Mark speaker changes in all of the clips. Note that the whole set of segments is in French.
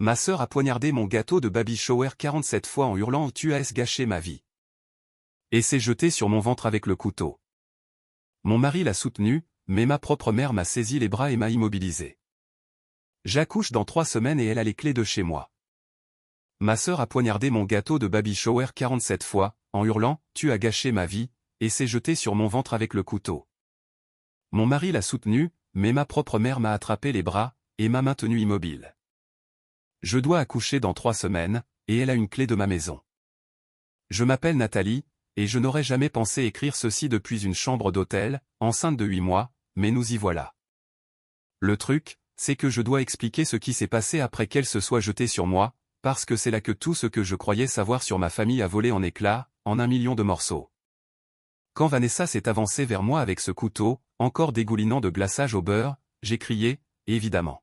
Speaker 1: Ma sœur a poignardé mon gâteau de baby shower 47 fois en hurlant « Tu as gâché ma vie » et s'est jetée sur mon ventre avec le couteau. Mon mari l'a soutenue, mais ma propre mère m'a saisi les bras et m'a immobilisé. J'accouche dans 3 semaines et elle a les clés de chez moi. Ma sœur a poignardé mon gâteau de baby shower 47 fois, en hurlant « Tu as gâché ma vie » et s'est jetée sur mon ventre avec le couteau. Mon mari l'a soutenue, mais ma propre mère m'a attrapé les bras et m'a maintenu immobile. Je dois accoucher dans 3 semaines, et elle a une clé de ma maison. Je m'appelle Nathalie, et je n'aurais jamais pensé écrire ceci depuis une chambre d'hôtel, enceinte de 8 mois, mais nous y voilà. Le truc, c'est que je dois expliquer ce qui s'est passé après qu'elle se soit jetée sur moi, parce que c'est là que tout ce que je croyais savoir sur ma famille a volé en éclats, en 1 million de morceaux. Quand Vanessa s'est avancée vers moi avec ce couteau, encore dégoulinant de glaçage au beurre, j'ai crié, évidemment.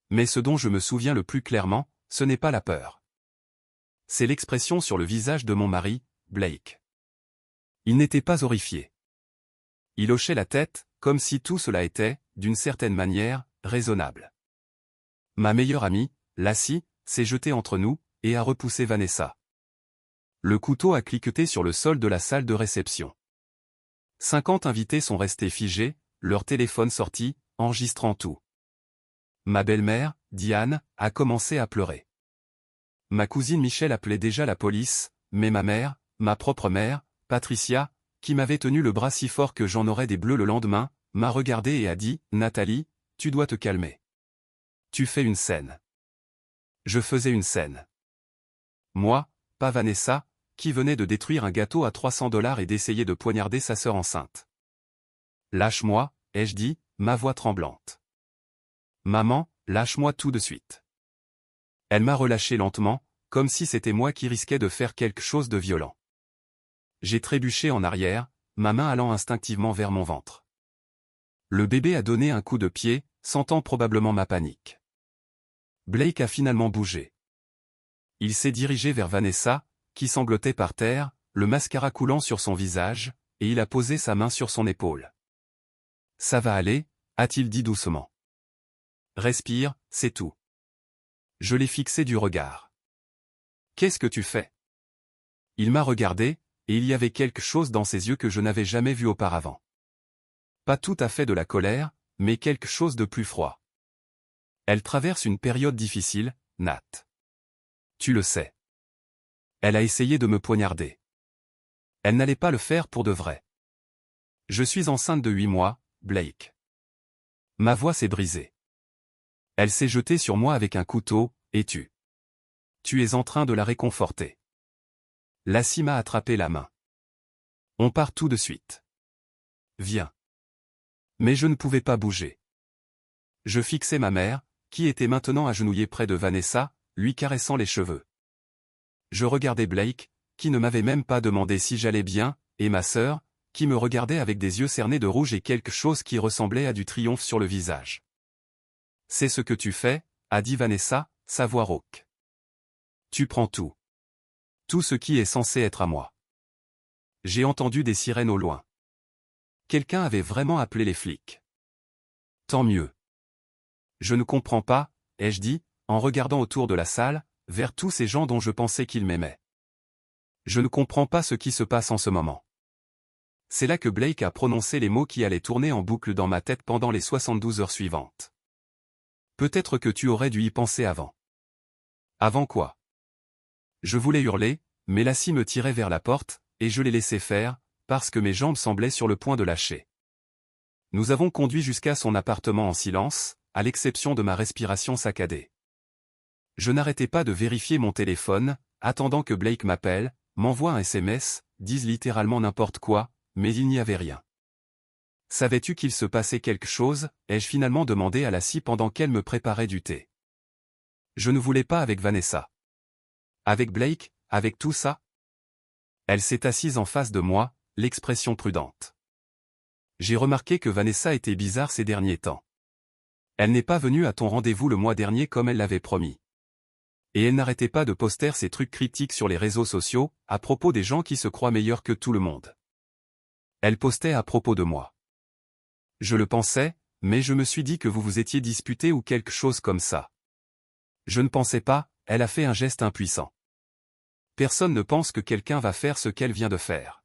Speaker 1: Mais ce dont je me souviens le plus clairement, ce n'est pas la peur. C'est l'expression sur le visage de mon mari, Blake. Il n'était pas horrifié. Il hochait la tête, comme si tout cela était, d'une certaine manière, raisonnable. Ma meilleure amie, Lassie, s'est jetée entre nous, et a repoussé Vanessa. Le couteau a cliqueté sur le sol de la salle de réception. 50 invités sont restés figés, leur téléphone sorti, enregistrant tout. Ma belle-mère, Diane, a commencé à pleurer. Ma cousine Michelle appelait déjà la police, mais ma mère, ma propre mère, Patricia, qui m'avait tenu le bras si fort que j'en aurais des bleus le lendemain, m'a regardé et a dit « Nathalie, tu dois te calmer. Tu fais une scène. » Je faisais une scène. Moi, pas Vanessa, qui venait de détruire un gâteau à $300 et d'essayer de poignarder sa sœur enceinte. « Lâche-moi » ai-je dit, ma voix tremblante. « Maman, lâche-moi tout de suite. » Elle m'a relâché lentement, comme si c'était moi qui risquais de faire quelque chose de violent. J'ai trébuché en arrière, ma main allant instinctivement vers mon ventre. Le bébé a donné un coup de pied, sentant probablement ma panique. Blake a finalement bougé. Il s'est dirigé vers Vanessa, qui sanglotait par terre, le mascara coulant sur son visage, et il a posé sa main sur son épaule. « Ça va aller » a-t-il dit doucement. « Respire, c'est tout. » Je l'ai fixé du regard. « Qu'est-ce que tu fais ?» Il m'a regardé, et il y avait quelque chose dans ses yeux que je n'avais jamais vu auparavant. Pas tout à fait de la colère, mais quelque chose de plus froid. Elle traverse une période difficile, Nat. Tu le sais. Elle a essayé de me poignarder. Elle n'allait pas le faire pour de vrai. Je suis enceinte de 8 mois, Blake. Ma voix s'est brisée. Elle s'est jetée sur moi avec un couteau, et tu es en train de la réconforter. Lassie m'a attrapé la main. On part tout de suite. Viens. Mais je ne pouvais pas bouger. Je fixais ma mère, qui était maintenant agenouillée près de Vanessa, lui caressant les cheveux. Je regardais Blake, qui ne m'avait même pas demandé si j'allais bien, et ma sœur, qui me regardait avec des yeux cernés de rouge et quelque chose qui ressemblait à du triomphe sur le visage. « C'est ce que tu fais » a dit Vanessa, sa voix rauque. « Tu prends tout. Tout ce qui est censé être à moi. » J'ai entendu des sirènes au loin. Quelqu'un avait vraiment appelé les flics. Tant mieux. Je ne comprends pas, ai-je dit, en regardant autour de la salle, vers tous ces gens dont je pensais qu'ils m'aimaient. Je ne comprends pas ce qui se passe en ce moment. C'est là que Blake a prononcé les mots qui allaient tourner en boucle dans ma tête pendant les 72 heures suivantes. Peut-être que tu aurais dû y penser avant. Avant quoi? Je voulais hurler, mais Lassie me tirait vers la porte, et je l'ai laissé faire, parce que mes jambes semblaient sur le point de lâcher. Nous avons conduit jusqu'à son appartement en silence, à l'exception de ma respiration saccadée. Je n'arrêtais pas de vérifier mon téléphone, attendant que Blake m'appelle, m'envoie un SMS, dise littéralement n'importe quoi, mais il n'y avait rien. Savais-tu qu'il se passait quelque chose, ai-je finalement demandé à Lassie pendant qu'elle me préparait du thé. Je ne voulais pas avec Vanessa. Avec Blake, avec tout ça? Elle s'est assise en face de moi, l'expression prudente. J'ai remarqué que Vanessa était bizarre ces derniers temps. Elle n'est pas venue à ton rendez-vous le mois dernier comme elle l'avait promis. Et elle n'arrêtait pas de poster ces trucs critiques sur les réseaux sociaux, à propos des gens qui se croient meilleurs que tout le monde. Elle postait à propos de moi. Je le pensais, mais je me suis dit que vous vous étiez disputé ou quelque chose comme ça. Je ne pensais pas, elle a fait un geste impuissant. Personne ne pense que quelqu'un va faire ce qu'elle vient de faire.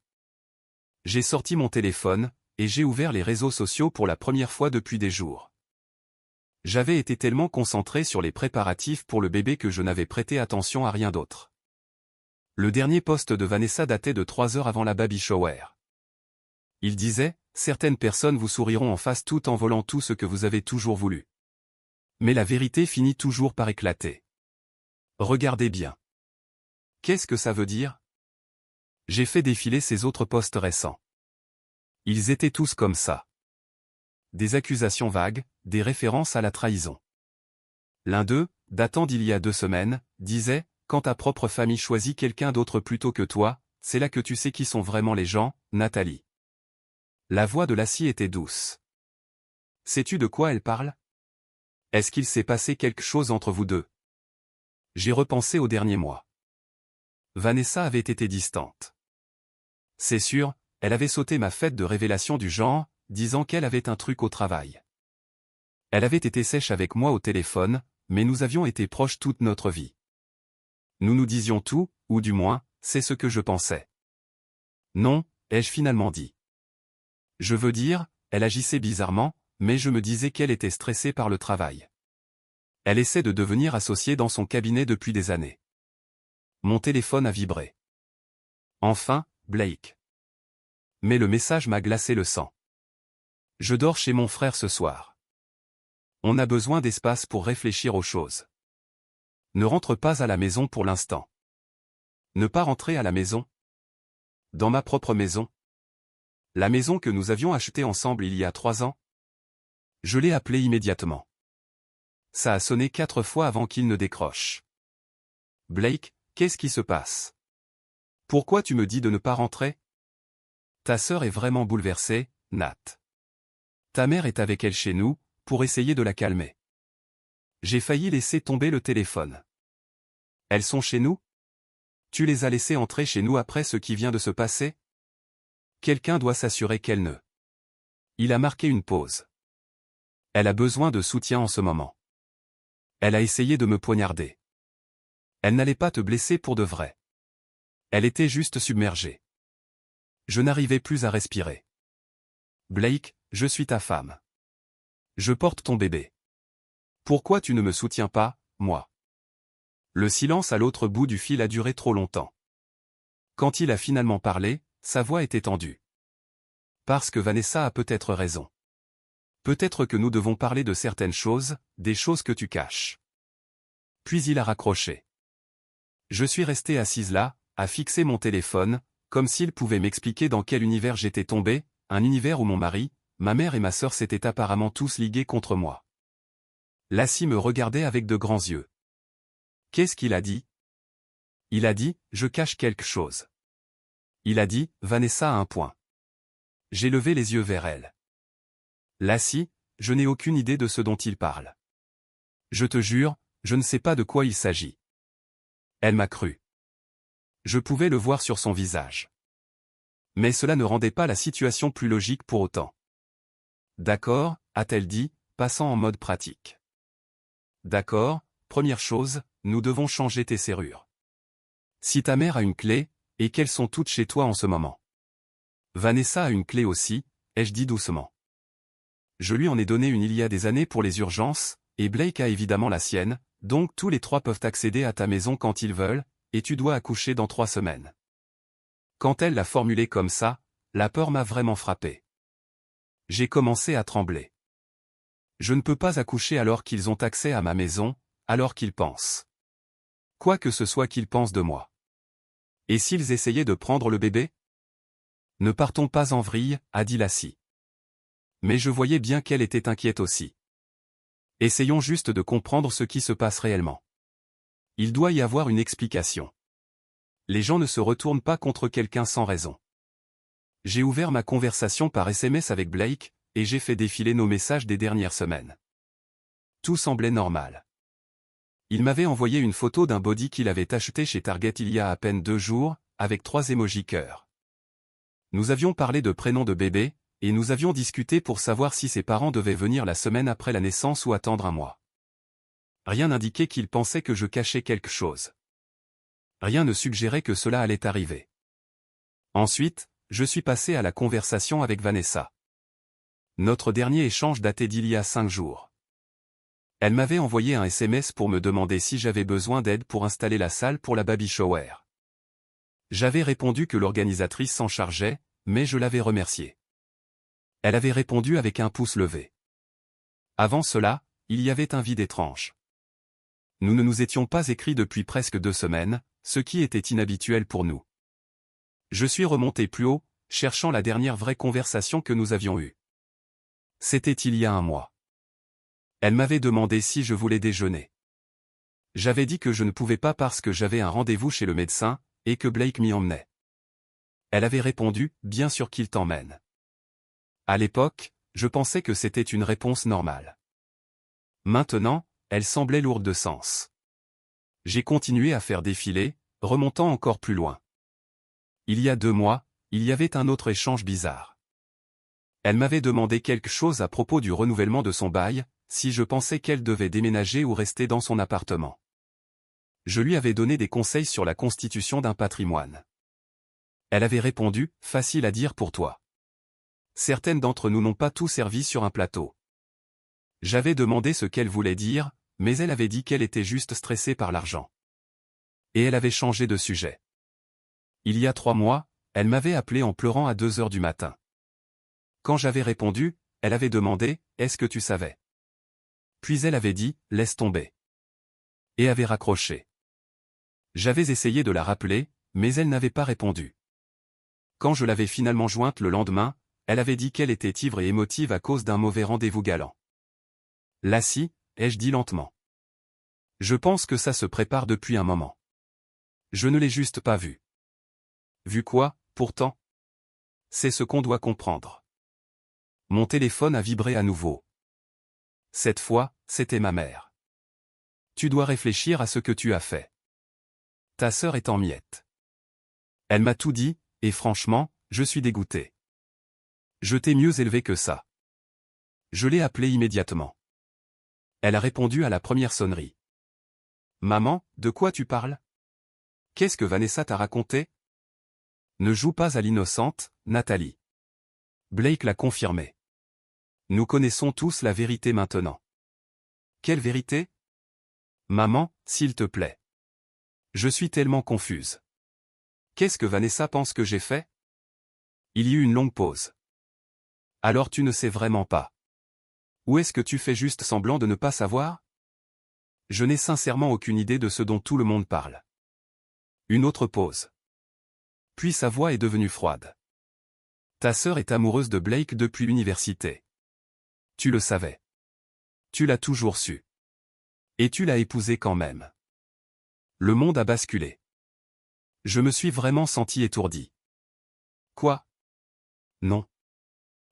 Speaker 1: J'ai sorti mon téléphone, et j'ai ouvert les réseaux sociaux pour la première fois depuis des jours. J'avais été tellement concentré sur les préparatifs pour le bébé que je n'avais prêté attention à rien d'autre. Le dernier post de Vanessa datait de 3 heures avant la baby shower. Il disait, « Certaines personnes vous souriront en face tout en volant tout ce que vous avez toujours voulu. Mais la vérité finit toujours par éclater. Regardez bien. » Qu'est-ce que ça veut dire? J'ai fait défiler ces autres posts récents. Ils étaient tous comme ça. Des accusations vagues, des références à la trahison. L'un d'eux, datant d'il y a 2 semaines, disait « Quand ta propre famille choisit quelqu'un d'autre plutôt que toi, c'est là que tu sais qui sont vraiment les gens, Nathalie. » La voix de Lassie était douce. Sais-tu de quoi elle parle? Est-ce qu'il s'est passé quelque chose entre vous deux? J'ai repensé aux derniers mois. Vanessa avait été distante. C'est sûr, elle avait sauté ma fête de révélation du genre, disant qu'elle avait un truc au travail. Elle avait été sèche avec moi au téléphone, mais nous avions été proches toute notre vie. Nous nous disions tout, ou du moins, c'est ce que je pensais. Non, ai-je finalement dit. Je veux dire, elle agissait bizarrement, mais je me disais qu'elle était stressée par le travail. Elle essaie de devenir associée dans son cabinet depuis des années. Mon téléphone a vibré. Enfin, Blake. Mais le message m'a glacé le sang. Je dors chez mon frère ce soir. On a besoin d'espace pour réfléchir aux choses. Ne rentre pas à la maison pour l'instant. Ne pas rentrer à la maison. Dans ma propre maison. La maison que nous avions achetée ensemble il y a 3 ans. Je l'ai appelé immédiatement. Ça a sonné 4 fois avant qu'il ne décroche. Blake, qu'est-ce qui se passe? Pourquoi tu me dis de ne pas rentrer? Ta sœur est vraiment bouleversée, Nat. Ta mère est avec elle chez nous, pour essayer de la calmer. J'ai failli laisser tomber le téléphone. Elles sont chez nous? Tu les as laissées entrer chez nous après ce qui vient de se passer? Quelqu'un doit s'assurer qu'elle ne. Il a marqué une pause. Elle a besoin de soutien en ce moment. Elle a essayé de me poignarder. Elle n'allait pas te blesser pour de vrai. Elle était juste submergée. Je n'arrivais plus à respirer. Blake, je suis ta femme. Je porte ton bébé. Pourquoi tu ne me soutiens pas, moi? Le silence à l'autre bout du fil a duré trop longtemps. Quand il a finalement parlé, sa voix était tendue. Parce que Vanessa a peut-être raison. Peut-être que nous devons parler de certaines choses, des choses que tu caches. Puis il a raccroché. Je suis restée assise là, à fixer mon téléphone, comme s'il pouvait m'expliquer dans quel univers j'étais tombée, un univers où mon mari, ma mère et ma sœur s'étaient apparemment tous ligués contre moi. Lassie me regardait avec de grands yeux. Qu'est-ce qu'il a dit? Il a dit, je cache quelque chose. Il a dit, Vanessa a un point. J'ai levé les yeux vers elle. Lassie, je n'ai aucune idée de ce dont il parle. Je te jure, je ne sais pas de quoi il s'agit. Elle m'a cru. Je pouvais le voir sur son visage. Mais cela ne rendait pas la situation plus logique pour autant. D'accord, a-t-elle dit, passant en mode pratique. D'accord, première chose, nous devons changer tes serrures. Si ta mère a une clé, et qu'elles sont toutes chez toi en ce moment. Vanessa a une clé aussi, ai-je dit doucement. Je lui en ai donné une il y a des années pour les urgences, et Blake a évidemment la sienne, donc tous les 3 peuvent accéder à ta maison quand ils veulent, et tu dois accoucher dans 3 semaines. Quand elle l'a formulé comme ça, la peur m'a vraiment frappé. J'ai commencé à trembler. Je ne peux pas accoucher alors qu'ils ont accès à ma maison, alors qu'ils pensent. Quoi que ce soit qu'ils pensent de moi. Et s'ils essayaient de prendre le bébé? Ne partons pas en vrille, a dit Lassie. Mais je voyais bien qu'elle était inquiète aussi. Essayons juste de comprendre ce qui se passe réellement. Il doit y avoir une explication. Les gens ne se retournent pas contre quelqu'un sans raison. J'ai ouvert ma conversation par SMS avec Blake, et j'ai fait défiler nos messages des dernières semaines. Tout semblait normal. Il m'avait envoyé une photo d'un body qu'il avait acheté chez Target il y a à peine 2 jours, avec 3 émojis cœur. Nous avions parlé de prénom de bébé, et nous avions discuté pour savoir si ses parents devaient venir la semaine après la naissance ou attendre un mois. Rien n'indiquait qu'il pensait que je cachais quelque chose. Rien ne suggérait que cela allait arriver. Ensuite, je suis passé à la conversation avec Vanessa. Notre dernier échange datait d'il y a 5 jours. Elle m'avait envoyé un SMS pour me demander si j'avais besoin d'aide pour installer la salle pour la baby shower. J'avais répondu que l'organisatrice s'en chargeait, mais je l'avais remerciée. Elle avait répondu avec un pouce levé. Avant cela, il y avait un vide étrange. Nous ne nous étions pas écrits depuis presque 2 semaines, ce qui était inhabituel pour nous. Je suis remonté plus haut, cherchant la dernière vraie conversation que nous avions eue. C'était il y a 1 mois. Elle m'avait demandé si je voulais déjeuner. J'avais dit que je ne pouvais pas parce que j'avais un rendez-vous chez le médecin, et que Blake m'y emmenait. Elle avait répondu, bien sûr qu'il t'emmène. À l'époque, je pensais que c'était une réponse normale. Maintenant, elle semblait lourde de sens. J'ai continué à faire défiler, remontant encore plus loin. Il y a 2 mois, il y avait un autre échange bizarre. Elle m'avait demandé quelque chose à propos du renouvellement de son bail, si je pensais qu'elle devait déménager ou rester dans son appartement. Je lui avais donné des conseils sur la constitution d'un patrimoine. Elle avait répondu, facile à dire pour toi. Certaines d'entre nous n'ont pas tout servi sur un plateau. J'avais demandé ce qu'elle voulait dire, mais elle avait dit qu'elle était juste stressée par l'argent. Et elle avait changé de sujet. Il y a 3 mois, elle m'avait appelé en pleurant à 2 heures du matin. Quand j'avais répondu, elle avait demandé, est-ce que tu savais? Puis elle avait dit, laisse tomber. Et avait raccroché. J'avais essayé de la rappeler, mais elle n'avait pas répondu. Quand je l'avais finalement jointe le lendemain, elle avait dit qu'elle était ivre et émotive à cause d'un mauvais rendez-vous galant. Lassie, ai-je dit lentement. Je pense que ça se prépare depuis un moment. Je ne l'ai juste pas vu. Vu quoi, pourtant? C'est ce qu'on doit comprendre. Mon téléphone a vibré à nouveau. Cette fois, c'était ma mère. Tu dois réfléchir à ce que tu as fait. Ta sœur est en miettes. Elle m'a tout dit, et franchement, je suis dégoûté. Je t'ai mieux élevé que ça. Je l'ai appelée immédiatement. Elle a répondu à la première sonnerie. Maman, de quoi tu parles? Qu'est-ce que Vanessa t'a raconté? Ne joue pas à l'innocente, Nathalie. Blake l'a confirmé. Nous connaissons tous la vérité maintenant. Quelle vérité? Maman, s'il te plaît. Je suis tellement confuse. Qu'est-ce que Vanessa pense que j'ai fait? Il y eut une longue pause. Alors tu ne sais vraiment pas. Ou est-ce que tu fais juste semblant de ne pas savoir? Je n'ai sincèrement aucune idée de ce dont tout le monde parle. Une autre pause. Puis sa voix est devenue froide. Ta sœur est amoureuse de Blake depuis l'université. Tu le savais. Tu l'as toujours su. Et tu l'as épousé quand même. Le monde a basculé. Je me suis vraiment senti étourdi. Quoi? Non.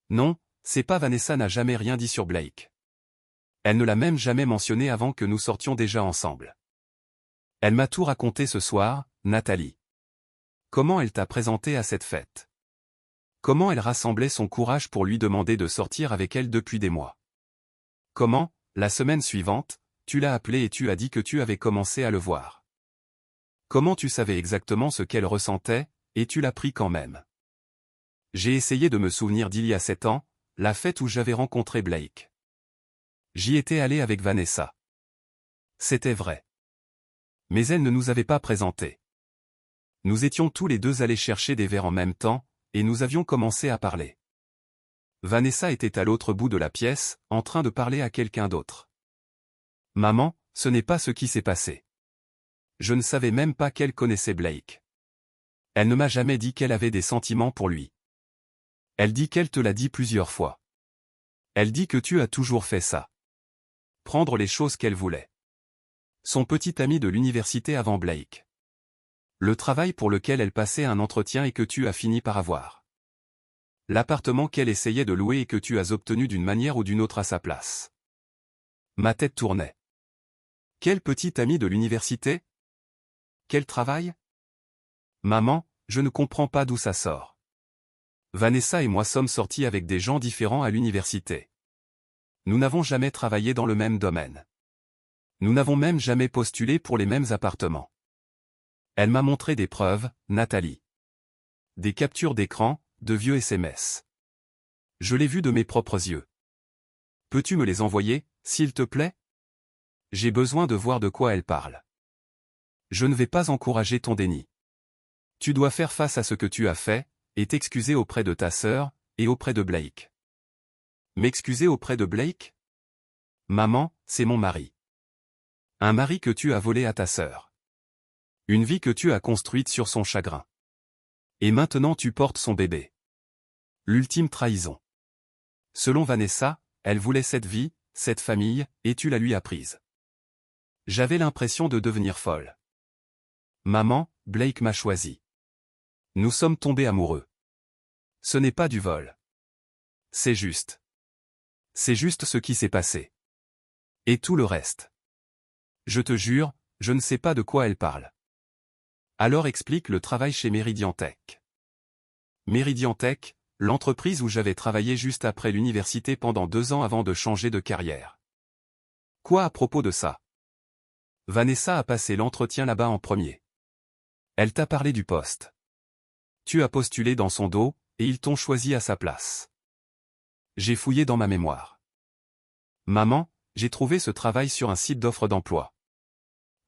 Speaker 1: Non, c'est pas Vanessa n'a jamais rien dit sur Blake. Elle ne l'a même jamais mentionné avant que nous sortions déjà ensemble. Elle m'a tout raconté ce soir, Nathalie. Comment elle t'a présenté à cette fête? Comment elle rassemblait son courage pour lui demander de sortir avec elle depuis des mois? Comment, la semaine suivante, tu l'as appelé et tu as dit que tu avais commencé à le voir? Comment tu savais exactement ce qu'elle ressentait, et tu l'as pris quand même? J'ai essayé de me souvenir d'il y a 7 ans, la fête où j'avais rencontré Blake. J'y étais allé avec Vanessa. C'était vrai. Mais elle ne nous avait pas présentés. Nous étions tous les deux allés chercher des verres en même temps, et nous avions commencé à parler. Vanessa était à l'autre bout de la pièce, en train de parler à quelqu'un d'autre. Maman, ce n'est pas ce qui s'est passé. Je ne savais même pas qu'elle connaissait Blake. Elle ne m'a jamais dit qu'elle avait des sentiments pour lui. Elle dit qu'elle te l'a dit plusieurs fois. Elle dit que tu as toujours fait ça. Prendre les choses qu'elle voulait. Son petit ami de l'université avant Blake. Le travail pour lequel elle passait un entretien et que tu as fini par avoir. L'appartement qu'elle essayait de louer et que tu as obtenu d'une manière ou d'une autre à sa place. Ma tête tournait. Quel petit ami de l'université? Quel travail? Maman, je ne comprends pas d'où ça sort. Vanessa et moi sommes sortis avec des gens différents à l'université. Nous n'avons jamais travaillé dans le même domaine. Nous n'avons même jamais postulé pour les mêmes appartements. Elle m'a montré des preuves, Nathalie. Des captures d'écran, de vieux SMS. Je l'ai vu de mes propres yeux. Peux-tu me les envoyer, s'il te plaît? J'ai besoin de voir de quoi elle parle. Je ne vais pas encourager ton déni. Tu dois faire face à ce que tu as fait, et t'excuser auprès de ta sœur, et auprès de Blake. M'excuser auprès de Blake? Maman, c'est mon mari. Un mari que tu as volé à ta sœur. Une vie que tu as construite sur son chagrin. Et maintenant tu portes son bébé. L'ultime trahison. Selon Vanessa, elle voulait cette vie, cette famille, et tu la lui as prise. J'avais l'impression de devenir folle. Maman, Blake m'a choisi. Nous sommes tombés amoureux. Ce n'est pas du vol. C'est juste. C'est juste ce qui s'est passé. Et tout le reste. Je te jure, je ne sais pas de quoi elle parle. Alors explique le travail chez Meridian Tech. Meridian Tech, l'entreprise où j'avais travaillé juste après l'université pendant 2 ans avant de changer de carrière. Quoi à propos de ça? Vanessa a passé l'entretien là-bas en premier. Elle t'a parlé du poste. Tu as postulé dans son dos, et ils t'ont choisi à sa place. J'ai fouillé dans ma mémoire. Maman, j'ai trouvé ce travail sur un site d'offre d'emploi.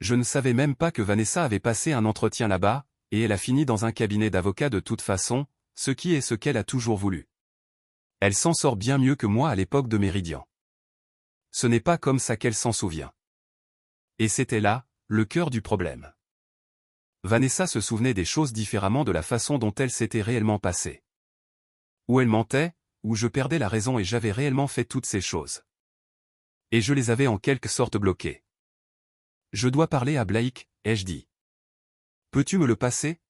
Speaker 1: Je ne savais même pas que Vanessa avait passé un entretien là-bas, et elle a fini dans un cabinet d'avocats de toute façon, ce qui est ce qu'elle a toujours voulu. Elle s'en sort bien mieux que moi à l'époque de Meridian. Ce n'est pas comme ça qu'elle s'en souvient. Et c'était là, le cœur du problème. Vanessa se souvenait des choses différemment de la façon dont elles s'étaient réellement passées. Où elle mentait, où je perdais la raison et j'avais réellement fait toutes ces choses. Et je les avais en quelque sorte bloquées. Je dois parler à Blake, ai-je dit. Peux-tu me le passer?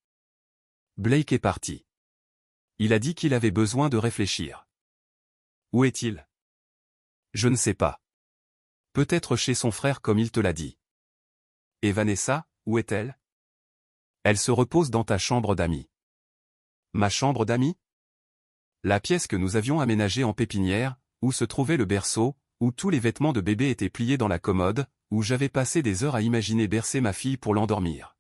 Speaker 1: Blake est parti. Il a dit qu'il avait besoin de réfléchir. Où est-il? Je ne sais pas. Peut-être chez son frère comme il te l'a dit. Et Vanessa, où est-elle? Elle se repose dans ta chambre d'amis. Ma chambre d'amis? La pièce que nous avions aménagée en pépinière, où se trouvait le berceau, où tous les vêtements de bébé étaient pliés dans la commode, où j'avais passé des heures à imaginer bercer ma fille pour l'endormir.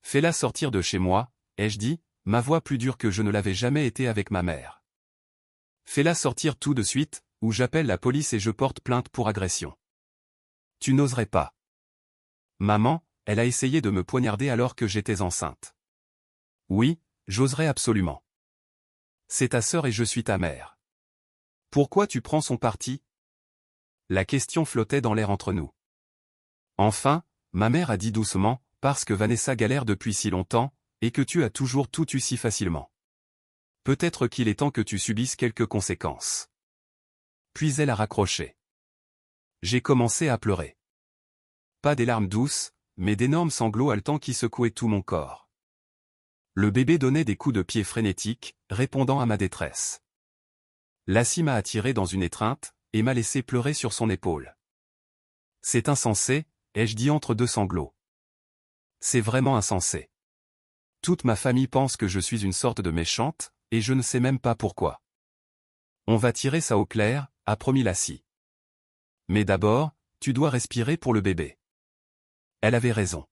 Speaker 1: Fais-la sortir de chez moi, ai-je dit, ma voix plus dure que je ne l'avais jamais été avec ma mère. Fais-la sortir tout de suite, ou j'appelle la police et je porte plainte pour agression. Tu n'oserais pas. Maman, elle a essayé de me poignarder alors que j'étais enceinte. Oui, j'oserais absolument. C'est ta sœur et je suis ta mère. Pourquoi tu prends son parti? La question flottait dans l'air entre nous. Enfin, ma mère a dit doucement, parce que Vanessa galère depuis si longtemps, et que tu as toujours tout eu si facilement. Peut-être qu'il est temps que tu subisses quelques conséquences. Puis elle a raccroché. J'ai commencé à pleurer. Pas des larmes douces, mais d'énormes sanglots haletants qui secouaient tout mon corps. Le bébé donnait des coups de pied frénétiques, répondant à ma détresse. Lassie m'a attiré dans une étreinte, et m'a laissé pleurer sur son épaule. C'est insensé, ai-je dit entre 2 sanglots. C'est vraiment insensé. Toute ma famille pense que je suis une sorte de méchante, et je ne sais même pas pourquoi. On va tirer ça au clair, a promis Lassie. Mais d'abord, tu dois respirer pour le bébé. Elle avait raison.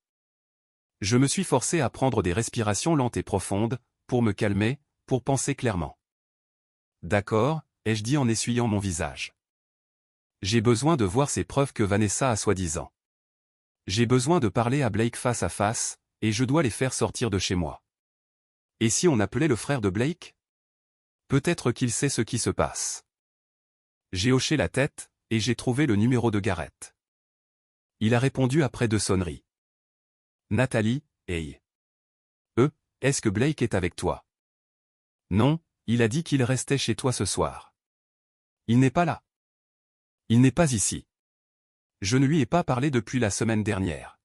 Speaker 1: Je me suis forcé à prendre des respirations lentes et profondes, pour me calmer, pour penser clairement. D'accord, ai-je dit en essuyant mon visage. J'ai besoin de voir ces preuves que Vanessa a soi-disant. J'ai besoin de parler à Blake face à face, et je dois les faire sortir de chez moi. Et si on appelait le frère de Blake? Peut-être qu'il sait ce qui se passe. J'ai hoché la tête, et j'ai trouvé le numéro de Garrett. Il a répondu après 2 sonneries. Nathalie, hey. Est-ce que Blake est avec toi? Non, il a dit qu'il restait chez toi ce soir. Il n'est pas là. Il n'est pas ici. Je ne lui ai pas parlé depuis la semaine dernière.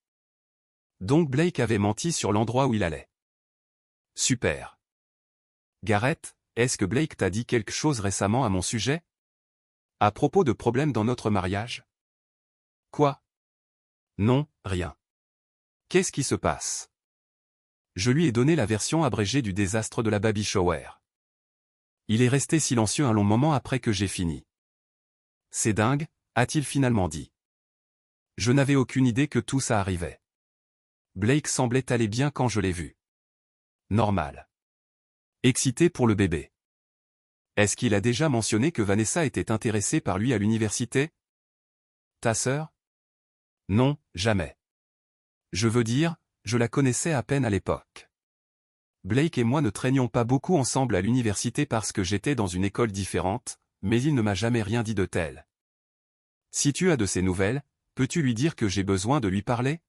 Speaker 1: Donc Blake avait menti sur l'endroit où il allait. Super. Garrett, est-ce que Blake t'a dit quelque chose récemment à mon sujet? À propos de problèmes dans notre mariage? Quoi? Non, rien. Qu'est-ce qui se passe? Je lui ai donné la version abrégée du désastre de la baby shower. Il est resté silencieux un long moment après que j'ai fini. C'est dingue, a-t-il finalement dit. Je n'avais aucune idée que tout ça arrivait. Blake semblait aller bien quand je l'ai vu. Normal. Excité pour le bébé. Est-ce qu'il a déjà mentionné que Vanessa était intéressée par lui à l'université? Ta sœur? Non, jamais. Je veux dire, je la connaissais à peine à l'époque. Blake et moi ne traînions pas beaucoup ensemble à l'université parce que j'étais dans une école différente, mais il ne m'a jamais rien dit de tel. Si tu as de ses nouvelles, peux-tu lui dire que j'ai besoin de lui parler?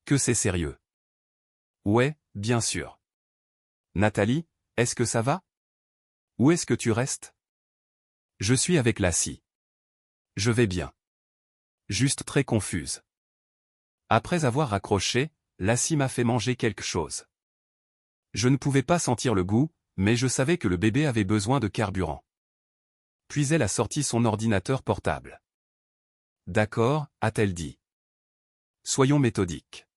Speaker 1: Que c'est sérieux. Ouais, bien sûr. Nathalie, est-ce que ça va? Où est-ce que tu restes? Je suis avec Lassie. Je vais bien. Juste très confuse. Après avoir raccroché, Lassie m'a fait manger quelque chose. Je ne pouvais pas sentir le goût, mais je savais que le bébé avait besoin de carburant. Puis elle a sorti son ordinateur portable. D'accord, a-t-elle dit. Soyons méthodiques.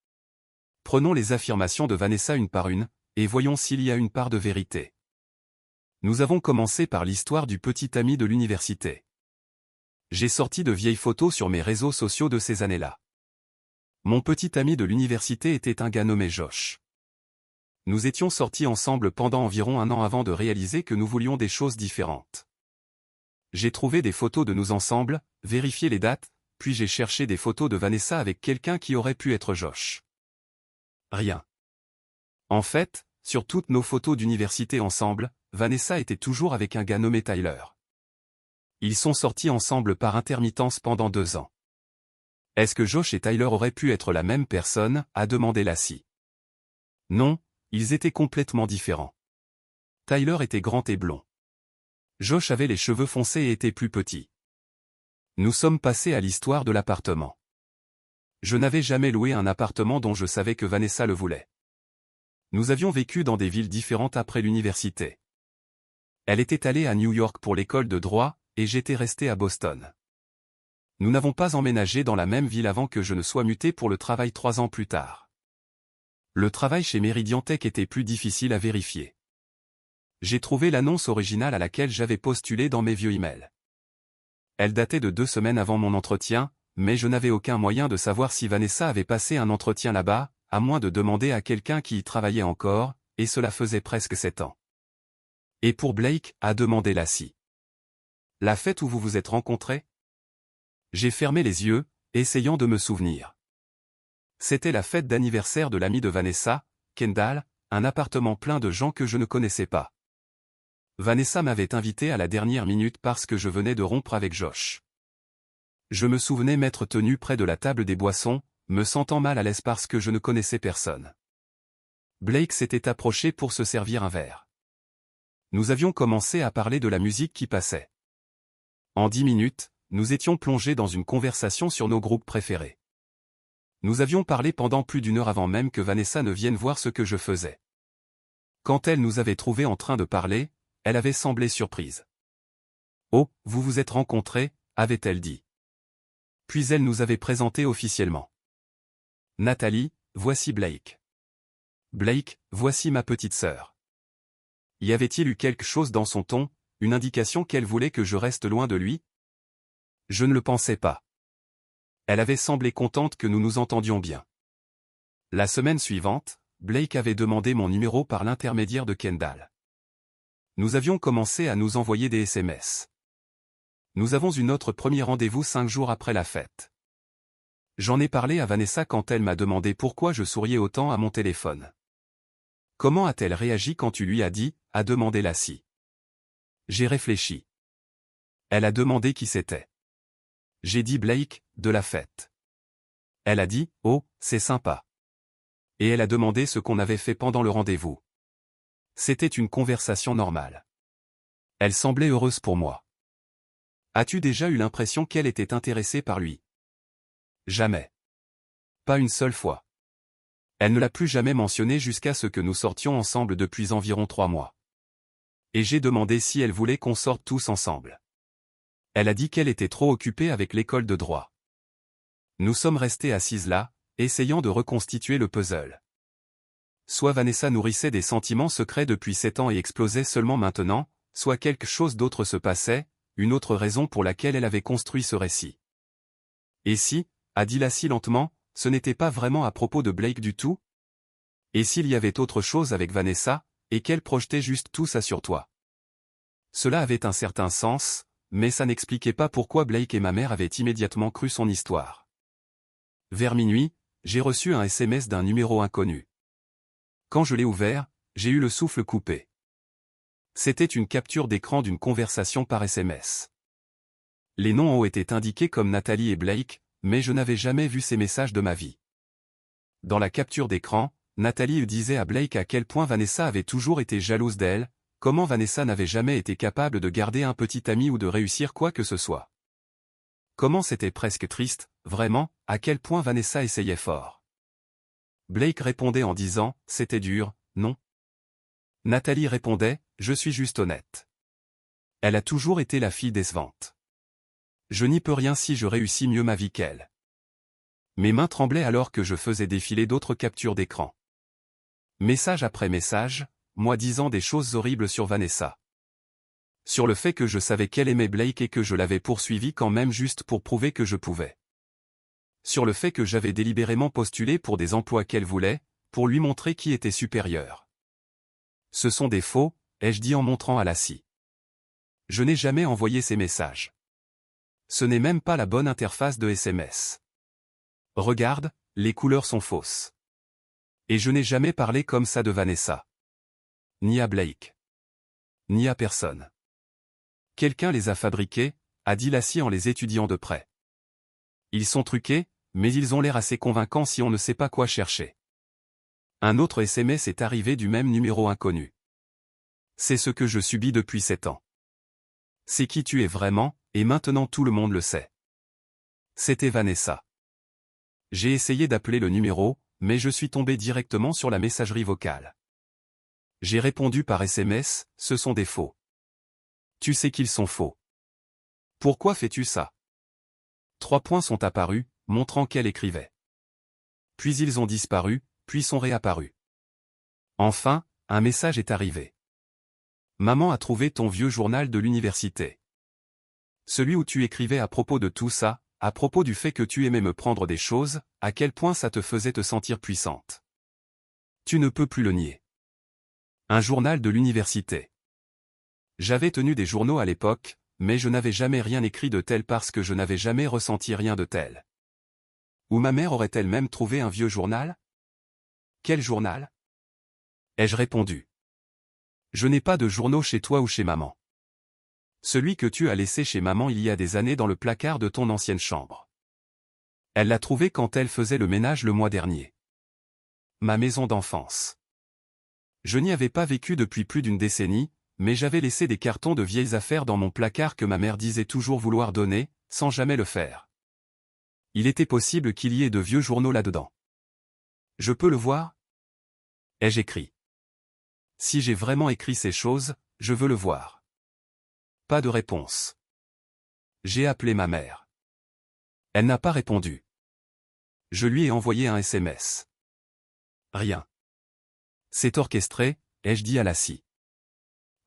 Speaker 1: Prenons les affirmations de Vanessa une par une, et voyons s'il y a une part de vérité. Nous avons commencé par l'histoire du petit ami de l'université. J'ai sorti de vieilles photos sur mes réseaux sociaux de ces années-là. Mon petit ami de l'université était un gars nommé Josh. Nous étions sortis ensemble pendant environ 1 an avant de réaliser que nous voulions des choses différentes. J'ai trouvé des photos de nous ensemble, vérifié les dates, puis j'ai cherché des photos de Vanessa avec quelqu'un qui aurait pu être Josh. Rien. En fait, sur toutes nos photos d'université ensemble, Vanessa était toujours avec un gars nommé Tyler. Ils sont sortis ensemble par intermittence pendant 2 ans. Est-ce que Josh et Tyler auraient pu être la même personne, a demandé Lassie. Non, ils étaient complètement différents. Tyler était grand et blond. Josh avait les cheveux foncés et était plus petit. Nous sommes passés à l'histoire de l'appartement. Je n'avais jamais loué un appartement dont je savais que Vanessa le voulait. Nous avions vécu dans des villes différentes après l'université. Elle était allée à New York pour l'école de droit, et j'étais resté à Boston. Nous n'avons pas emménagé dans la même ville avant que je ne sois muté pour le travail 3 ans plus tard. Le travail chez Meridian Tech était plus difficile à vérifier. J'ai trouvé l'annonce originale à laquelle j'avais postulé dans mes vieux emails. Elle datait de 2 semaines avant mon entretien, mais je n'avais aucun moyen de savoir si Vanessa avait passé un entretien là-bas, à moins de demander à quelqu'un qui y travaillait encore, et cela faisait presque 7 ans. Et pour Blake, a demandé Lassie. La fête où vous vous êtes rencontrés? J'ai fermé les yeux, essayant de me souvenir. C'était la fête d'anniversaire de l'ami de Vanessa, Kendall, un appartement plein de gens que je ne connaissais pas. Vanessa m'avait invité à la dernière minute parce que je venais de rompre avec Josh. Je me souvenais m'être tenu près de la table des boissons, me sentant mal à l'aise parce que je ne connaissais personne. Blake s'était approché pour se servir un verre. Nous avions commencé à parler de la musique qui passait. En 10 minutes, nous étions plongés dans une conversation sur nos groupes préférés. Nous avions parlé pendant plus d'1 heure avant même que Vanessa ne vienne voir ce que je faisais. Quand elle nous avait trouvés en train de parler, elle avait semblé surprise. « Oh, vous vous êtes rencontrés » avait-elle dit. Puis elle nous avait présentés officiellement. « Nathalie, voici Blake. Blake, voici ma petite sœur. » Y avait-il eu quelque chose dans son ton, une indication qu'elle voulait que je reste loin de lui? Je ne le pensais pas. Elle avait semblé contente que nous nous entendions bien. La semaine suivante, Blake avait demandé mon numéro par l'intermédiaire de Kendall. Nous avions commencé à nous envoyer des SMS. Nous avons eu notre premier rendez-vous 5 jours après la fête. J'en ai parlé à Vanessa quand elle m'a demandé pourquoi je souriais autant à mon téléphone. Comment a-t-elle réagi quand tu lui as dit, a demandé Lassie. J'ai réfléchi. Elle a demandé qui c'était. J'ai dit Blake, de la fête. Elle a dit, oh, c'est sympa. Et elle a demandé ce qu'on avait fait pendant le rendez-vous. C'était une conversation normale. Elle semblait heureuse pour moi. As-tu déjà eu l'impression qu'elle était intéressée par lui? Jamais. Pas une seule fois. Elle ne l'a plus jamais mentionné jusqu'à ce que nous sortions ensemble depuis environ 3 mois. Et j'ai demandé si elle voulait qu'on sorte tous ensemble. Elle a dit qu'elle était trop occupée avec l'école de droit. Nous sommes restés assises là, essayant de reconstituer le puzzle. Soit Vanessa nourrissait des sentiments secrets depuis 7 ans et explosait seulement maintenant, soit quelque chose d'autre se passait, une autre raison pour laquelle elle avait construit ce récit. Et si, a dit Lassie lentement, ce n'était pas vraiment à propos de Blake du tout? Et s'il y avait autre chose avec Vanessa, et qu'elle projetait juste tout ça sur toi? Cela avait un certain sens, mais ça n'expliquait pas pourquoi Blake et ma mère avaient immédiatement cru son histoire. Vers minuit, j'ai reçu un SMS d'un numéro inconnu. Quand je l'ai ouvert, j'ai eu le souffle coupé. C'était une capture d'écran d'une conversation par SMS. Les noms ont été indiqués comme Nathalie et Blake, mais je n'avais jamais vu ces messages de ma vie. Dans la capture d'écran, Nathalie disait à Blake à quel point Vanessa avait toujours été jalouse d'elle, comment Vanessa n'avait jamais été capable de garder un petit ami ou de réussir quoi que ce soit. Comment c'était presque triste, vraiment, à quel point Vanessa essayait fort. Blake répondait en disant, c'était dur, non? Nathalie répondait, je suis juste honnête. Elle a toujours été la fille décevante. Je n'y peux rien si je réussis mieux ma vie qu'elle. Mes mains tremblaient alors que je faisais défiler d'autres captures d'écran. Message après message, moi disant des choses horribles sur Vanessa. Sur le fait que je savais qu'elle aimait Blake et que je l'avais poursuivi quand même juste pour prouver que je pouvais. Sur le fait que j'avais délibérément postulé pour des emplois qu'elle voulait, pour lui montrer qui était supérieur. Ce sont des faux, ai-je dit en montrant à Lassie. Je n'ai jamais envoyé ces messages. Ce n'est même pas la bonne interface de SMS. Regarde, les couleurs sont fausses. Et je n'ai jamais parlé comme ça de Vanessa. Ni à Blake. Ni à personne. Quelqu'un les a fabriqués, a dit Lassie en les étudiant de près. Ils sont truqués, mais ils ont l'air assez convaincants si on ne sait pas quoi chercher. Un autre SMS est arrivé du même numéro inconnu. C'est ce que je subis depuis 7 ans. C'est qui tu es vraiment, et maintenant tout le monde le sait. C'était Vanessa. J'ai essayé d'appeler le numéro, mais je suis tombé directement sur la messagerie vocale. J'ai répondu par SMS, ce sont des faux. Tu sais qu'ils sont faux. Pourquoi fais-tu ça? 3 points sont apparus, montrant qu'elle écrivait. Puis ils ont disparu, puis sont réapparus. Enfin, un message est arrivé. Maman a trouvé ton vieux journal de l'université. Celui où tu écrivais à propos de tout ça, à propos du fait que tu aimais me prendre des choses, à quel point ça te faisait te sentir puissante. Tu ne peux plus le nier. Un journal de l'université. J'avais tenu des journaux à l'époque, mais je n'avais jamais rien écrit de tel parce que je n'avais jamais ressenti rien de tel. Ou ma mère aurait-elle même trouvé un vieux journal? Quel journal? Ai-je répondu. Je n'ai pas de journaux chez toi ou chez maman. Celui que tu as laissé chez maman il y a des années dans le placard de ton ancienne chambre. Elle l'a trouvé quand elle faisait le ménage le mois dernier. Ma maison d'enfance. Je n'y avais pas vécu depuis plus d'une décennie, mais j'avais laissé des cartons de vieilles affaires dans mon placard que ma mère disait toujours vouloir donner, sans jamais le faire. Il était possible qu'il y ait de vieux journaux là-dedans. Je peux le voir? Ai-je écrit? Si j'ai vraiment écrit ces choses, je veux le voir. Pas de réponse. J'ai appelé ma mère. Elle n'a pas répondu. Je lui ai envoyé un SMS. Rien. C'est orchestré, ai-je dit à Lassie.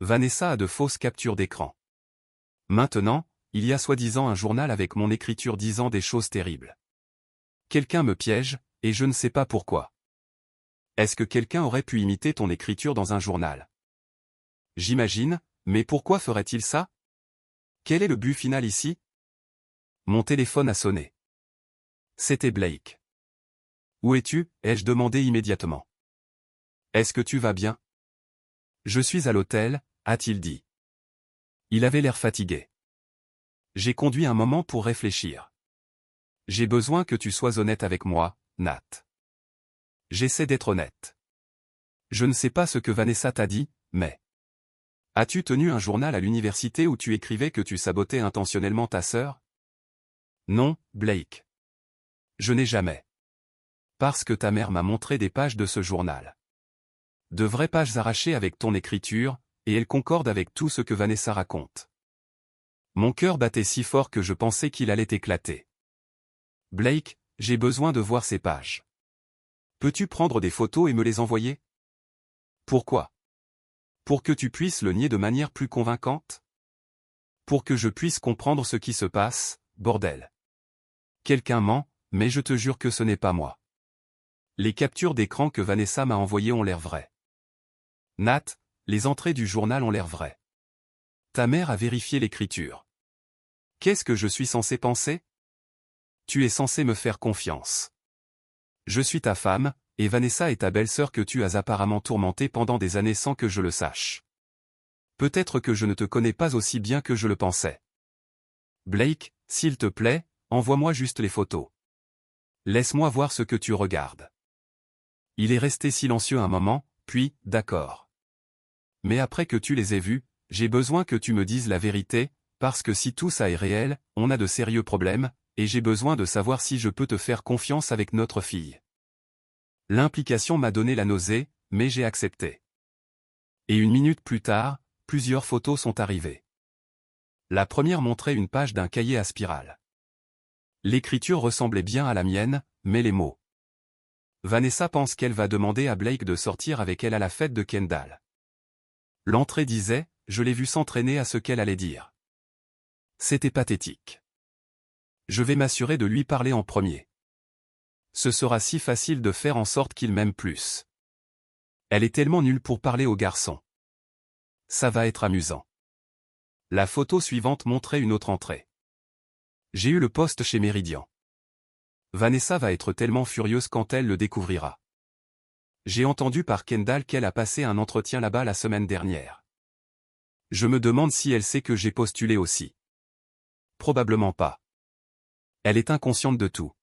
Speaker 1: Vanessa a de fausses captures d'écran. Maintenant, il y a soi-disant un journal avec mon écriture disant des choses terribles. Quelqu'un me piège, et je ne sais pas pourquoi. Est-ce que quelqu'un aurait pu imiter ton écriture dans un journal? J'imagine, mais pourquoi ferait-il ça? Quel est le but final ici? Mon téléphone a sonné. C'était Blake. Où es-tu? Ai-je demandé immédiatement. Est-ce que tu vas bien? Je suis à l'hôtel, a-t-il dit. Il avait l'air fatigué. J'ai conduit un moment pour réfléchir. J'ai besoin que tu sois honnête avec moi, Nat. J'essaie d'être honnête. Je ne sais pas ce que Vanessa t'a dit, mais... As-tu tenu un journal à l'université où tu écrivais que tu sabotais intentionnellement ta sœur? Non, Blake. Je n'ai jamais. Parce que ta mère m'a montré des pages de ce journal. De vraies pages arrachées avec ton écriture, et elles concordent avec tout ce que Vanessa raconte. Mon cœur battait si fort que je pensais qu'il allait éclater. Blake, j'ai besoin de voir ces pages. Peux-tu prendre des photos et me les envoyer? Pourquoi? Pour que tu puisses le nier de manière plus convaincante? Pour que je puisse comprendre ce qui se passe, bordel. Quelqu'un ment, mais je te jure que ce n'est pas moi. Les captures d'écran que Vanessa m'a envoyées ont l'air vraies. Nat, les entrées du journal ont l'air vraies. Ta mère a vérifié l'écriture. Qu'est-ce que je suis censé penser? Tu es censé me faire confiance. Je suis ta femme, et Vanessa est ta belle-sœur que tu as apparemment tourmentée pendant des années sans que je le sache. Peut-être que je ne te connais pas aussi bien que je le pensais. Blake, s'il te plaît, envoie-moi juste les photos. Laisse-moi voir ce que tu regardes. Il est resté silencieux un moment, puis, d'accord. Mais après que tu les aies vus, j'ai besoin que tu me dises la vérité, parce que si tout ça est réel, on a de sérieux problèmes, et j'ai besoin de savoir si je peux te faire confiance avec notre fille. L'implication m'a donné la nausée, mais j'ai accepté. Et une minute plus tard, plusieurs photos sont arrivées. La première montrait une page d'un cahier à spirale. L'écriture ressemblait bien à la mienne, mais les mots. Vanessa pense qu'elle va demander à Blake de sortir avec elle à la fête de Kendall. L'entrée disait, je l'ai vu s'entraîner à ce qu'elle allait dire. C'était pathétique. Je vais m'assurer de lui parler en premier. Ce sera si facile de faire en sorte qu'il m'aime plus. Elle est tellement nulle pour parler aux garçons. Ça va être amusant. La photo suivante montrait une autre entrée. J'ai eu le poste chez Meridian. Vanessa va être tellement furieuse quand elle le découvrira. J'ai entendu par Kendall qu'elle a passé un entretien là-bas la semaine dernière. Je me demande si elle sait que j'ai postulé aussi. Probablement pas. Elle est inconsciente de tout.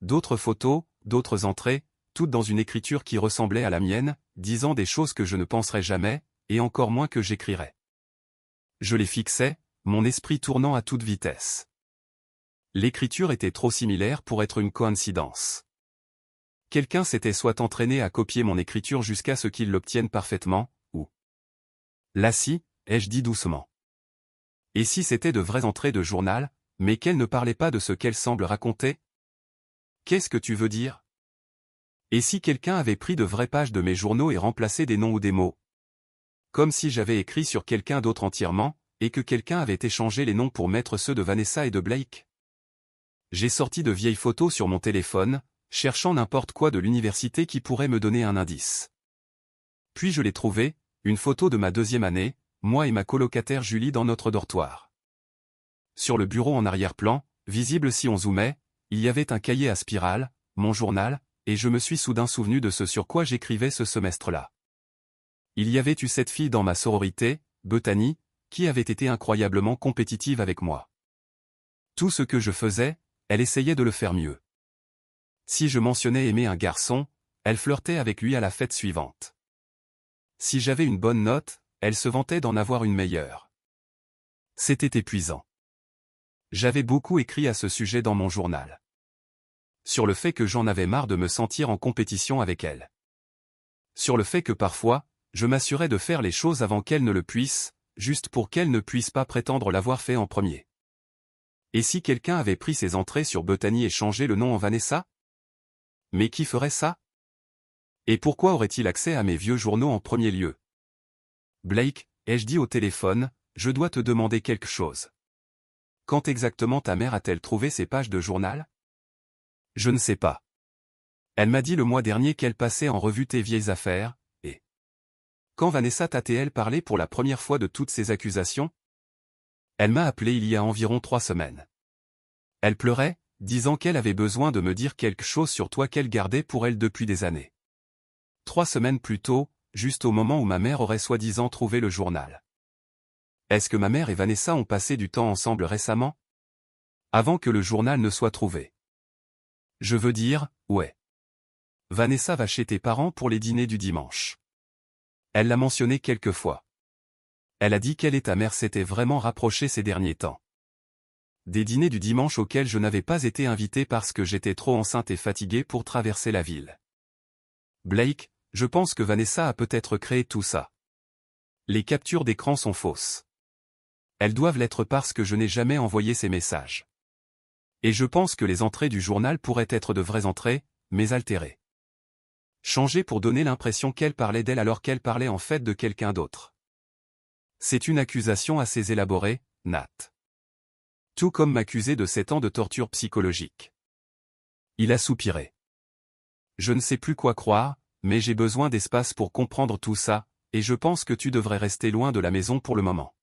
Speaker 1: D'autres photos, d'autres entrées, toutes dans une écriture qui ressemblait à la mienne, disant des choses que je ne penserais jamais, et encore moins que j'écrirais. Je les fixais, mon esprit tournant à toute vitesse. L'écriture était trop similaire pour être une coïncidence. Quelqu'un s'était soit entraîné à copier mon écriture jusqu'à ce qu'il l'obtienne parfaitement, ou... Lassie, ai-je dit doucement. Et si c'était de vraies entrées de journal, mais qu'elle ne parlait pas de ce qu'elle semble raconter? Qu'est-ce que tu veux dire? Et si quelqu'un avait pris de vraies pages de mes journaux et remplacé des noms ou des mots? Comme si j'avais écrit sur quelqu'un d'autre entièrement, et que quelqu'un avait échangé les noms pour mettre ceux de Vanessa et de Blake? J'ai sorti de vieilles photos sur mon téléphone, cherchant n'importe quoi de l'université qui pourrait me donner un indice. Puis je l'ai trouvé, une photo de ma deuxième année, moi et ma colocataire Julie dans notre dortoir. Sur le bureau en arrière-plan, visible si on zoomait, il y avait un cahier à spirale, mon journal, et je me suis soudain souvenu de ce sur quoi j'écrivais ce semestre-là. Il y avait eu cette fille dans ma sororité, Bethany, qui avait été incroyablement compétitive avec moi. Tout ce que je faisais, elle essayait de le faire mieux. Si je mentionnais aimer un garçon, elle flirtait avec lui à la fête suivante. Si j'avais une bonne note, elle se vantait d'en avoir une meilleure. C'était épuisant. J'avais beaucoup écrit à ce sujet dans mon journal. Sur le fait que j'en avais marre de me sentir en compétition avec elle. Sur le fait que parfois, je m'assurais de faire les choses avant qu'elle ne le puisse, juste pour qu'elle ne puisse pas prétendre l'avoir fait en premier. Et si quelqu'un avait pris ses entrées sur Bethany et changé le nom en Vanessa? Mais qui ferait ça? Et pourquoi aurait-il accès à mes vieux journaux en premier lieu? Blake, ai-je dit au téléphone, je dois te demander quelque chose. Quand exactement ta mère a-t-elle trouvé ces pages de journal? Je ne sais pas. Elle m'a dit le mois dernier qu'elle passait en revue tes vieilles affaires, et... Quand Vanessa t'a-t-elle parlé pour la première fois de toutes ces accusations? Elle m'a appelé il y a environ 3 semaines. Elle pleurait, disant qu'elle avait besoin de me dire quelque chose sur toi qu'elle gardait pour elle depuis des années. 3 semaines plus tôt, juste au moment où ma mère aurait soi-disant trouvé le journal. Est-ce que ma mère et Vanessa ont passé du temps ensemble récemment? Avant que le journal ne soit trouvé. Je veux dire, ouais. Vanessa va chez tes parents pour les dîners du dimanche. Elle l'a mentionné quelques fois. Elle a dit qu'elle et ta mère s'étaient vraiment rapprochées ces derniers temps. Des dîners du dimanche auxquels je n'avais pas été invité parce que j'étais trop enceinte et fatiguée pour traverser la ville. Blake, je pense que Vanessa a peut-être créé tout ça. Les captures d'écran sont fausses. Elles doivent l'être parce que je n'ai jamais envoyé ces messages. Et je pense que les entrées du journal pourraient être de vraies entrées, mais altérées. Changées pour donner l'impression qu'elle parlait d'elle alors qu'elle parlait en fait de quelqu'un d'autre. C'est une accusation assez élaborée, Nat. Tout comme m'accuser de 7 ans de torture psychologique. Il a soupiré. Je ne sais plus quoi croire, mais j'ai besoin d'espace pour comprendre tout ça, et je pense que tu devrais rester loin de la maison pour le moment.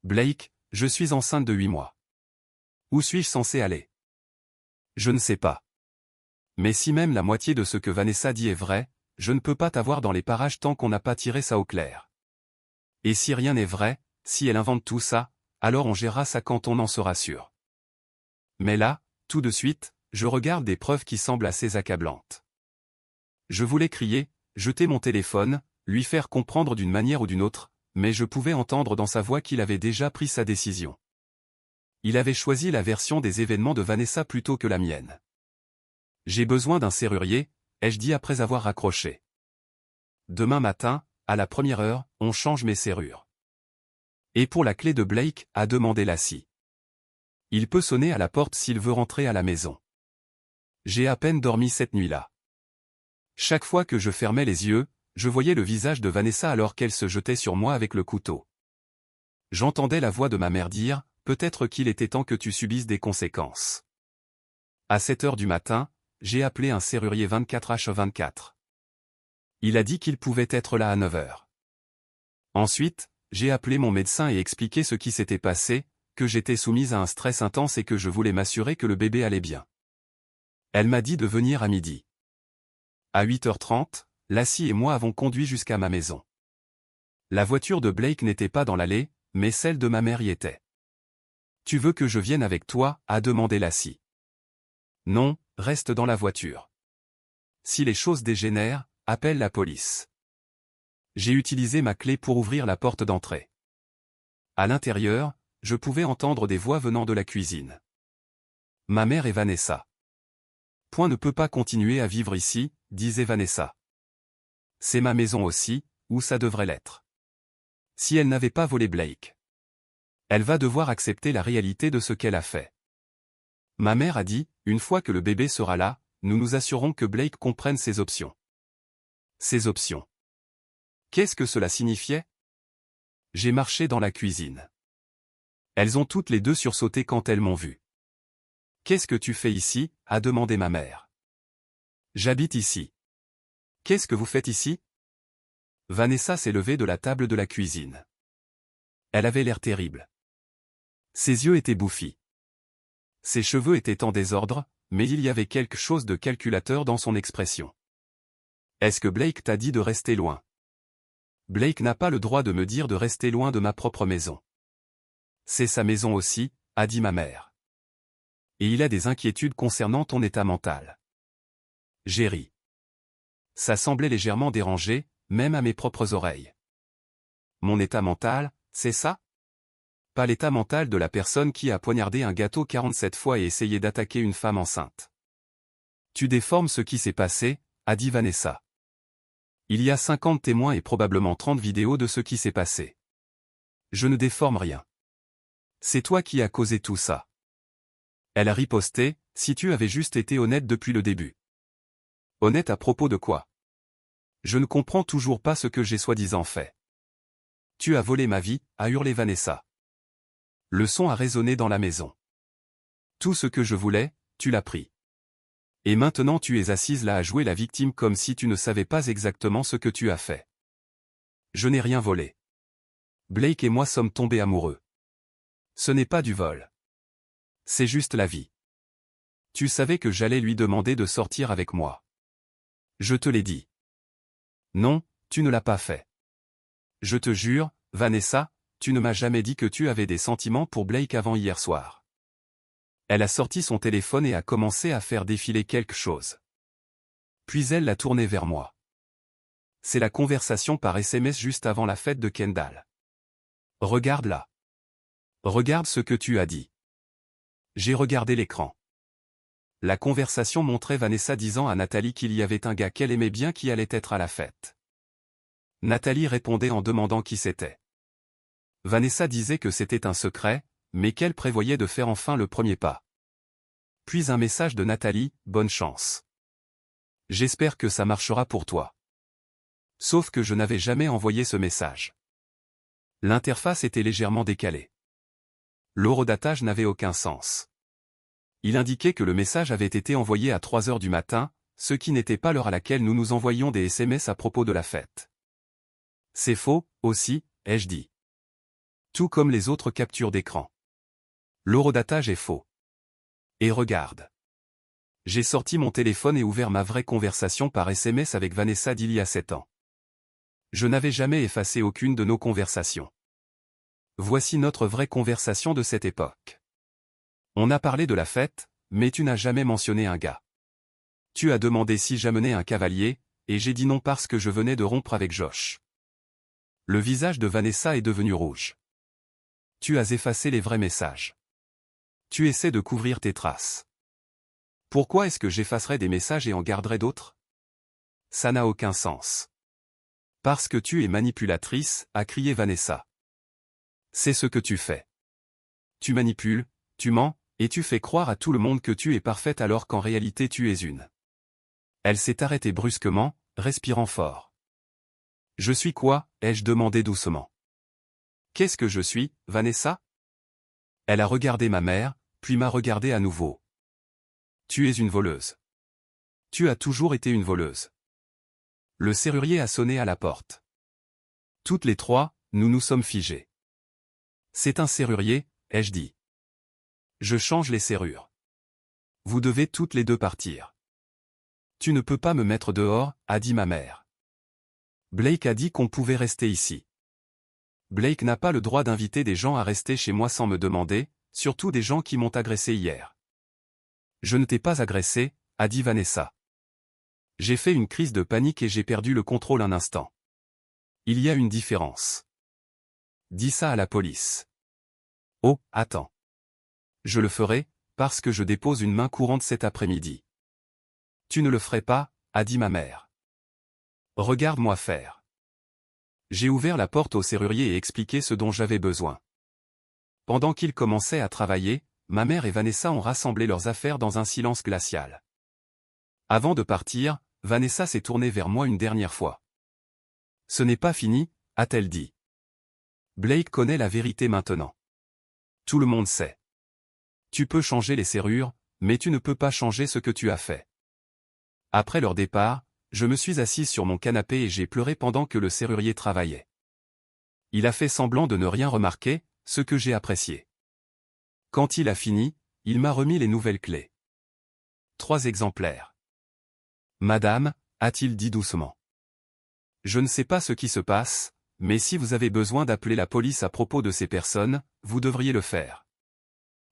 Speaker 1: Blake, je suis enceinte de 8 mois. Où suis-je censé aller? Je ne sais pas. Mais si même la moitié de ce que Vanessa dit est vrai, je ne peux pas t'avoir dans les parages tant qu'on n'a pas tiré ça au clair. Et si rien n'est vrai, si elle invente tout ça, alors on gérera ça quand on en sera sûr. Mais là, tout de suite, je regarde des preuves qui semblent assez accablantes. Je voulais crier, jeter mon téléphone, lui faire comprendre d'une manière ou d'une autre, mais je pouvais entendre dans sa voix qu'il avait déjà pris sa décision. Il avait choisi la version des événements de Vanessa plutôt que la mienne. J'ai besoin d'un serrurier, ai-je dit après avoir raccroché. Demain matin, à la première heure, on change mes serrures. Et pour la clé de Blake, a demandé Lassie. Il peut sonner à la porte s'il veut rentrer à la maison. J'ai à peine dormi cette nuit-là. Chaque fois que je fermais les yeux, je voyais le visage de Vanessa alors qu'elle se jetait sur moi avec le couteau. J'entendais la voix de ma mère dire, peut-être qu'il était temps que tu subisses des conséquences. À 7 heures du matin, j'ai appelé un serrurier 24h24. Il a dit qu'il pouvait être là à 9 heures. Ensuite, j'ai appelé mon médecin et expliqué ce qui s'était passé, que j'étais soumise à un stress intense et que je voulais m'assurer que le bébé allait bien. Elle m'a dit de venir à midi. À 8h30, Lassie et moi avons conduit jusqu'à ma maison. La voiture de Blake n'était pas dans l'allée, mais celle de ma mère y était. « Tu veux que je vienne avec toi ?» a demandé Lassie. « Non, reste dans la voiture. Si les choses dégénèrent, appelle la police. » J'ai utilisé ma clé pour ouvrir la porte d'entrée. À l'intérieur, je pouvais entendre des voix venant de la cuisine. Ma mère et Vanessa. « Point ne peut pas continuer à vivre ici, » disait Vanessa. « C'est ma maison aussi, où ça devrait l'être. Si elle n'avait pas volé Blake, elle va devoir accepter la réalité de ce qu'elle a fait. » Ma mère a dit, une fois que le bébé sera là, nous nous assurons que Blake comprenne ses options. Ses options. Qu'est-ce que cela signifiait? J'ai marché dans la cuisine. Elles ont toutes les deux sursauté quand elles m'ont vu. « Qu'est-ce que tu fais ici ?» a demandé ma mère. « J'habite ici. »« Qu'est-ce que vous faites ici ?» Vanessa s'est levée de la table de la cuisine. Elle avait l'air terrible. Ses yeux étaient bouffis. Ses cheveux étaient en désordre, mais il y avait quelque chose de calculateur dans son expression. « Est-ce que Blake t'a dit de rester loin ?» Blake n'a pas le droit de me dire de rester loin de ma propre maison. C'est sa maison aussi, a dit ma mère. Et il a des inquiétudes concernant ton état mental. J'ai ri. Ça semblait légèrement dérangé, même à mes propres oreilles. Mon état mental, c'est ça? Pas l'état mental de la personne qui a poignardé un gâteau 47 fois et essayé d'attaquer une femme enceinte. Tu déformes ce qui s'est passé, a dit Vanessa. Il y a 50 témoins et probablement 30 vidéos de ce qui s'est passé. Je ne déforme rien. C'est toi qui as causé tout ça. Elle a riposté, si tu avais juste été honnête depuis le début. Honnête à propos de quoi? Je ne comprends toujours pas ce que j'ai soi-disant fait. Tu as volé ma vie, a hurlé Vanessa. Le son a résonné dans la maison. Tout ce que je voulais, tu l'as pris. Et maintenant tu es assise là à jouer la victime comme si tu ne savais pas exactement ce que tu as fait. Je n'ai rien volé. Blake et moi sommes tombés amoureux. Ce n'est pas du vol. C'est juste la vie. Tu savais que j'allais lui demander de sortir avec moi. Je te l'ai dit. Non, tu ne l'as pas fait. Je te jure, Vanessa, tu ne m'as jamais dit que tu avais des sentiments pour Blake avant hier soir. Elle a sorti son téléphone et a commencé à faire défiler quelque chose. Puis elle l'a tourné vers moi. C'est la conversation par SMS juste avant la fête de Kendall. Regarde là. Regarde ce que tu as dit. J'ai regardé l'écran. La conversation montrait Vanessa disant à Nathalie qu'il y avait un gars qu'elle aimait bien qui allait être à la fête. Nathalie répondait en demandant qui c'était. Vanessa disait que c'était un secret, mais qu'elle prévoyait de faire enfin le premier pas. Puis un message de Nathalie, bonne chance. J'espère que ça marchera pour toi. Sauf que je n'avais jamais envoyé ce message. L'interface était légèrement décalée. L'horodatage n'avait aucun sens. Il indiquait que le message avait été envoyé à 3 heures du matin, ce qui n'était pas l'heure à laquelle nous nous envoyions des SMS à propos de la fête. C'est faux, aussi, ai-je dit. Tout comme les autres captures d'écran. L'horodatage est faux. Et regarde. J'ai sorti mon téléphone et ouvert ma vraie conversation par SMS avec Vanessa d'il y a 7 ans. Je n'avais jamais effacé aucune de nos conversations. Voici notre vraie conversation de cette époque. On a parlé de la fête, mais tu n'as jamais mentionné un gars. Tu as demandé si j'amenais un cavalier, et j'ai dit non parce que je venais de rompre avec Josh. Le visage de Vanessa est devenu rouge. Tu as effacé les vrais messages. Tu essaies de couvrir tes traces. Pourquoi est-ce que j'effacerais des messages et en garderais d'autres? Ça n'a aucun sens. Parce que tu es manipulatrice, a crié Vanessa. C'est ce que tu fais. Tu manipules, tu mens, et tu fais croire à tout le monde que tu es parfaite alors qu'en réalité tu es une. Elle s'est arrêtée brusquement, respirant fort. Je suis quoi? Ai-je demandé doucement. Qu'est-ce que je suis, Vanessa? Elle a regardé ma mère, puis m'a regardé à nouveau. Tu es une voleuse. Tu as toujours été une voleuse. Le serrurier a sonné à la porte. Toutes les trois, nous nous sommes figés. C'est un serrurier, ai-je dit. Je change les serrures. Vous devez toutes les deux partir. Tu ne peux pas me mettre dehors, a dit ma mère. Blake a dit qu'on pouvait rester ici. Blake n'a pas le droit d'inviter des gens à rester chez moi sans me demander, surtout des gens qui m'ont agressé hier. Je ne t'ai pas agressé, a dit Vanessa. J'ai fait une crise de panique et j'ai perdu le contrôle un instant. Il y a une différence. Dis ça à la police. Oh, attends. Je le ferai, parce que je dépose une main courante cet après-midi. Tu ne le ferais pas, a dit ma mère. Regarde-moi faire. J'ai ouvert la porte au serrurier et expliqué ce dont j'avais besoin. Pendant qu'il commençait à travailler, ma mère et Vanessa ont rassemblé leurs affaires dans un silence glacial. Avant de partir, Vanessa s'est tournée vers moi une dernière fois. Ce n'est pas fini, a-t-elle dit. Blake connaît la vérité maintenant. Tout le monde sait. Tu peux changer les serrures, mais tu ne peux pas changer ce que tu as fait. Après leur départ, je me suis assise sur mon canapé et j'ai pleuré pendant que le serrurier travaillait. Il a fait semblant de ne rien remarquer, ce que j'ai apprécié. Quand il a fini, il m'a remis les nouvelles clés. 3 exemplaires. Madame, a-t-il dit doucement. Je ne sais pas ce qui se passe, mais si vous avez besoin d'appeler la police à propos de ces personnes, vous devriez le faire.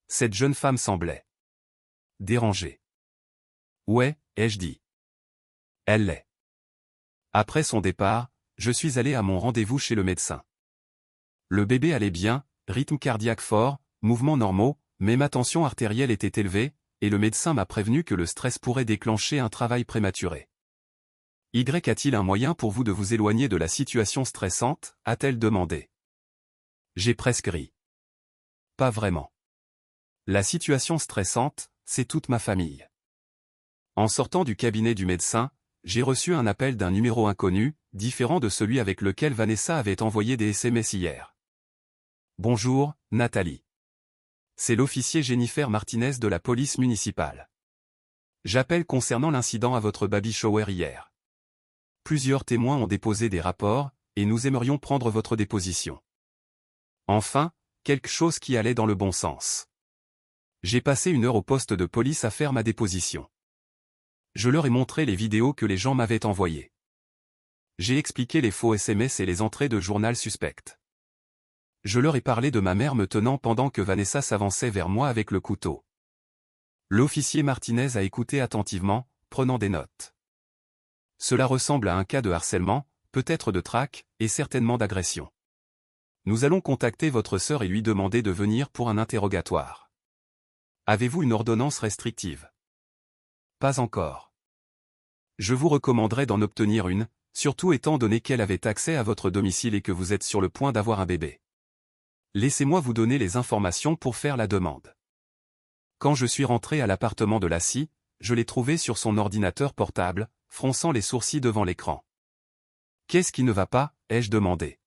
Speaker 1: Cette jeune femme semblait dérangée. Ouais, ai-je dit. Elle l'est. Après son départ, je suis allé à mon rendez-vous chez le médecin. Le bébé allait bien, rythme cardiaque fort, mouvements normaux, mais ma tension artérielle était élevée, et le médecin m'a prévenu que le stress pourrait déclencher un travail prématuré. Y a-t-il un moyen pour vous de vous éloigner de la situation stressante, a-t-elle demandé. J'ai presque ri. Pas vraiment. La situation stressante, c'est toute ma famille. En sortant du cabinet du médecin, j'ai reçu un appel d'un numéro inconnu, différent de celui avec lequel Vanessa avait envoyé des SMS hier. Bonjour, Nathalie. C'est l'officier Jennifer Martinez de la police municipale. J'appelle concernant l'incident à votre baby shower hier. Plusieurs témoins ont déposé des rapports, et nous aimerions prendre votre déposition. Enfin, quelque chose qui allait dans le bon sens. J'ai passé 1 heure au poste de police à faire ma déposition. Je leur ai montré les vidéos que les gens m'avaient envoyées. J'ai expliqué les faux SMS et les entrées de journal suspectes. Je leur ai parlé de ma mère me tenant pendant que Vanessa s'avançait vers moi avec le couteau. L'officier Martinez a écouté attentivement, prenant des notes. Cela ressemble à un cas de harcèlement, peut-être de traque, et certainement d'agression. Nous allons contacter votre sœur et lui demander de venir pour un interrogatoire. Avez-vous une ordonnance restrictive? Pas encore. Je vous recommanderais d'en obtenir une, surtout étant donné qu'elle avait accès à votre domicile et que vous êtes sur le point d'avoir un bébé. Laissez-moi vous donner les informations pour faire la demande. Quand je suis rentré à l'appartement de Lassie, je l'ai trouvé sur son ordinateur portable, fronçant les sourcils devant l'écran. Qu'est-ce qui ne va pas, ai-je demandé.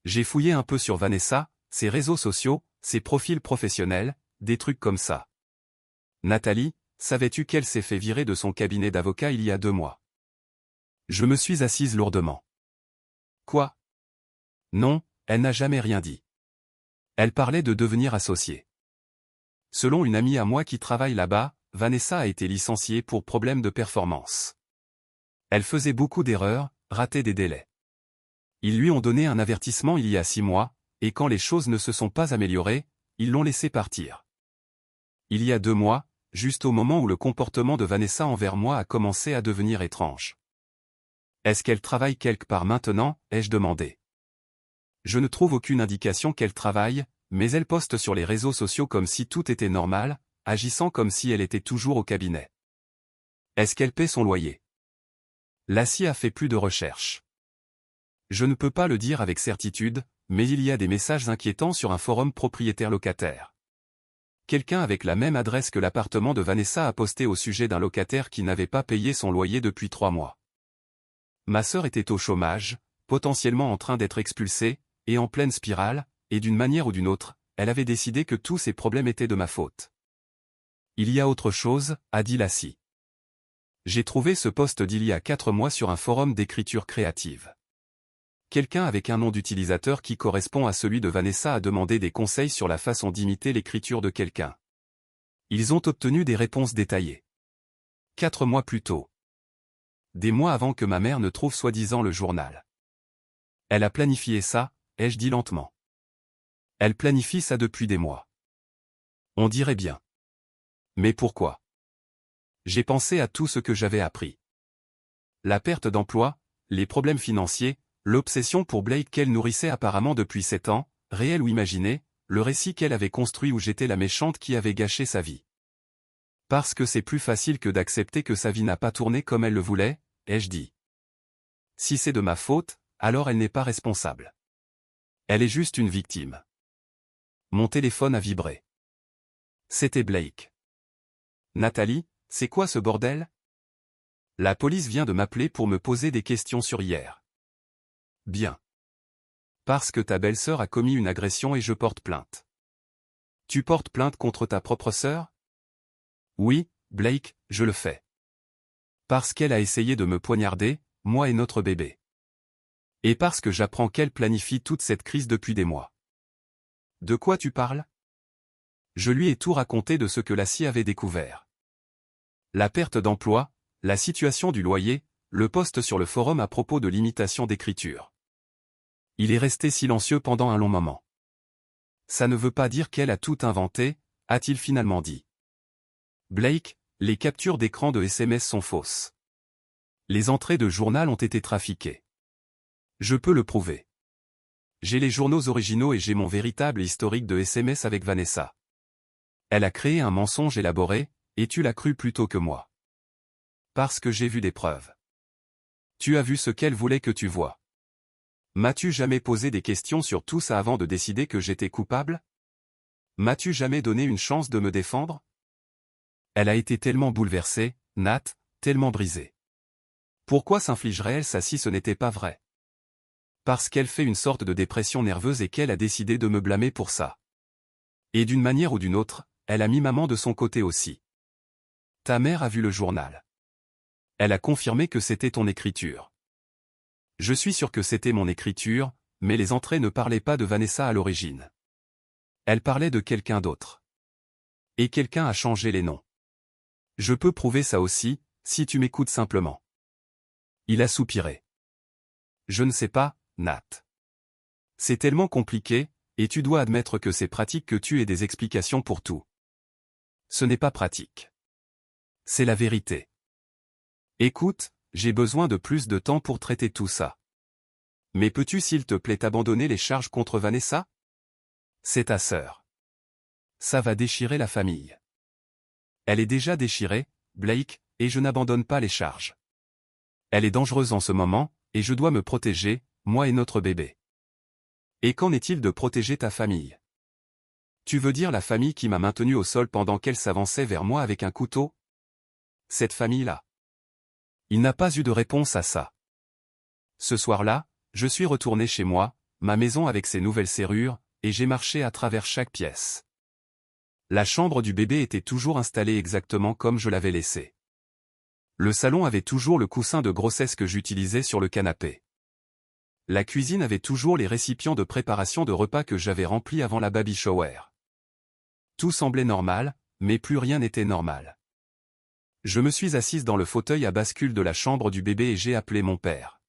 Speaker 1: J'ai fouillé un peu sur Vanessa, ses réseaux sociaux, ses profils professionnels, des trucs comme ça. Nathalie, savais-tu qu'elle s'est fait virer de son cabinet d'avocat il y a 2 mois? Je me suis assise lourdement. Quoi? Non, elle n'a jamais rien dit. Elle parlait de devenir associée. Selon une amie à moi qui travaille là-bas, Vanessa a été licenciée pour problème de performance. Elle faisait beaucoup d'erreurs, ratait des délais. Ils lui ont donné un avertissement il y a 6 mois, et quand les choses ne se sont pas améliorées, ils l'ont laissée partir. Il y a 2 mois, juste au moment où le comportement de Vanessa envers moi a commencé à devenir étrange. Est-ce qu'elle travaille quelque part maintenant, ai-je demandé. Je ne trouve aucune indication qu'elle travaille, mais elle poste sur les réseaux sociaux comme si tout était normal, agissant comme si elle était toujours au cabinet. Est-ce qu'elle paie son loyer? Lassie a fait plus de recherches. Je ne peux pas le dire avec certitude, mais il y a des messages inquiétants sur un forum propriétaire-locataire. Quelqu'un avec la même adresse que l'appartement de Vanessa a posté au sujet d'un locataire qui n'avait pas payé son loyer depuis 3 mois. Ma sœur était au chômage, potentiellement en train d'être expulsée, et en pleine spirale, et d'une manière ou d'une autre, elle avait décidé que tous ces problèmes étaient de ma faute. Il y a autre chose, a dit Lassie. J'ai trouvé ce post d'il y a 4 mois sur un forum d'écriture créative. Quelqu'un avec un nom d'utilisateur qui correspond à celui de Vanessa a demandé des conseils sur la façon d'imiter l'écriture de quelqu'un. Ils ont obtenu des réponses détaillées. 4 mois plus tôt. Des mois avant que ma mère ne trouve soi-disant le journal. Elle a planifié ça, ai-je dit lentement. Elle planifie ça depuis des mois. On dirait bien. Mais pourquoi? J'ai pensé à tout ce que j'avais appris. La perte d'emploi, les problèmes financiers, l'obsession pour Blake qu'elle nourrissait apparemment depuis 7 ans, réel ou imaginé, le récit qu'elle avait construit où j'étais la méchante qui avait gâché sa vie. Parce que c'est plus facile que d'accepter que sa vie n'a pas tourné comme elle le voulait, ai-je dit. Si c'est de ma faute, alors elle n'est pas responsable. Elle est juste une victime. Mon téléphone a vibré. C'était Blake. Nathalie, c'est quoi ce bordel? La police vient de m'appeler pour me poser des questions sur hier. Bien. Parce que ta belle-sœur a commis une agression et je porte plainte. Tu portes plainte contre ta propre sœur? Oui, Blake, je le fais. Parce qu'elle a essayé de me poignarder, moi et notre bébé. Et parce que j'apprends qu'elle planifie toute cette crise depuis des mois. De quoi tu parles? Je lui ai tout raconté de ce que Lassie avait découvert. La perte d'emploi, la situation du loyer, le post sur le forum à propos de l'imitation d'écriture. Il est resté silencieux pendant un long moment. Ça ne veut pas dire qu'elle a tout inventé, a-t-il finalement dit. Blake, les captures d'écran de SMS sont fausses. Les entrées de journal ont été trafiquées. Je peux le prouver. J'ai les journaux originaux et j'ai mon véritable historique de SMS avec Vanessa. Elle a créé un mensonge élaboré, et tu l'as cru plutôt que moi. Parce que j'ai vu des preuves. Tu as vu ce qu'elle voulait que tu vois. M'as-tu jamais posé des questions sur tout ça avant de décider que j'étais coupable? M'as-tu jamais donné une chance de me défendre? Elle a été tellement bouleversée, Nat, tellement brisée. Pourquoi s'infligerait-elle ça si ce n'était pas vrai? Parce qu'elle fait une sorte de dépression nerveuse et qu'elle a décidé de me blâmer pour ça. Et d'une manière ou d'une autre, elle a mis maman de son côté aussi. Ta mère a vu le journal. Elle a confirmé que c'était ton écriture. Je suis sûr que c'était mon écriture, mais les entrées ne parlaient pas de Vanessa à l'origine. Elles parlaient de quelqu'un d'autre. Et quelqu'un a changé les noms. Je peux prouver ça aussi, si tu m'écoutes simplement. Il a soupiré. Je ne sais pas, Nat. C'est tellement compliqué, et tu dois admettre que c'est pratique que tu aies des explications pour tout. Ce n'est pas pratique. C'est la vérité. Écoute, j'ai besoin de plus de temps pour traiter tout ça. Mais peux-tu s'il te plaît abandonner les charges contre Vanessa? C'est ta sœur. Ça va déchirer la famille. Elle est déjà déchirée, Blake, et je n'abandonne pas les charges. Elle est dangereuse en ce moment, et je dois me protéger, moi et notre bébé. Et qu'en est-il de protéger ta famille? Tu veux dire la famille qui m'a maintenu au sol pendant qu'elle s'avançait vers moi avec un couteau? Cette famille-là. Il n'a pas eu de réponse à ça. Ce soir-là, je suis retourné chez moi, ma maison avec ses nouvelles serrures, et j'ai marché à travers chaque pièce. La chambre du bébé était toujours installée exactement comme je l'avais laissée. Le salon avait toujours le coussin de grossesse que j'utilisais sur le canapé. La cuisine avait toujours les récipients de préparation de repas que j'avais remplis avant la baby shower. Tout semblait normal, mais plus rien n'était normal. Je me suis assise dans le fauteuil à bascule de la chambre du bébé et j'ai appelé mon père.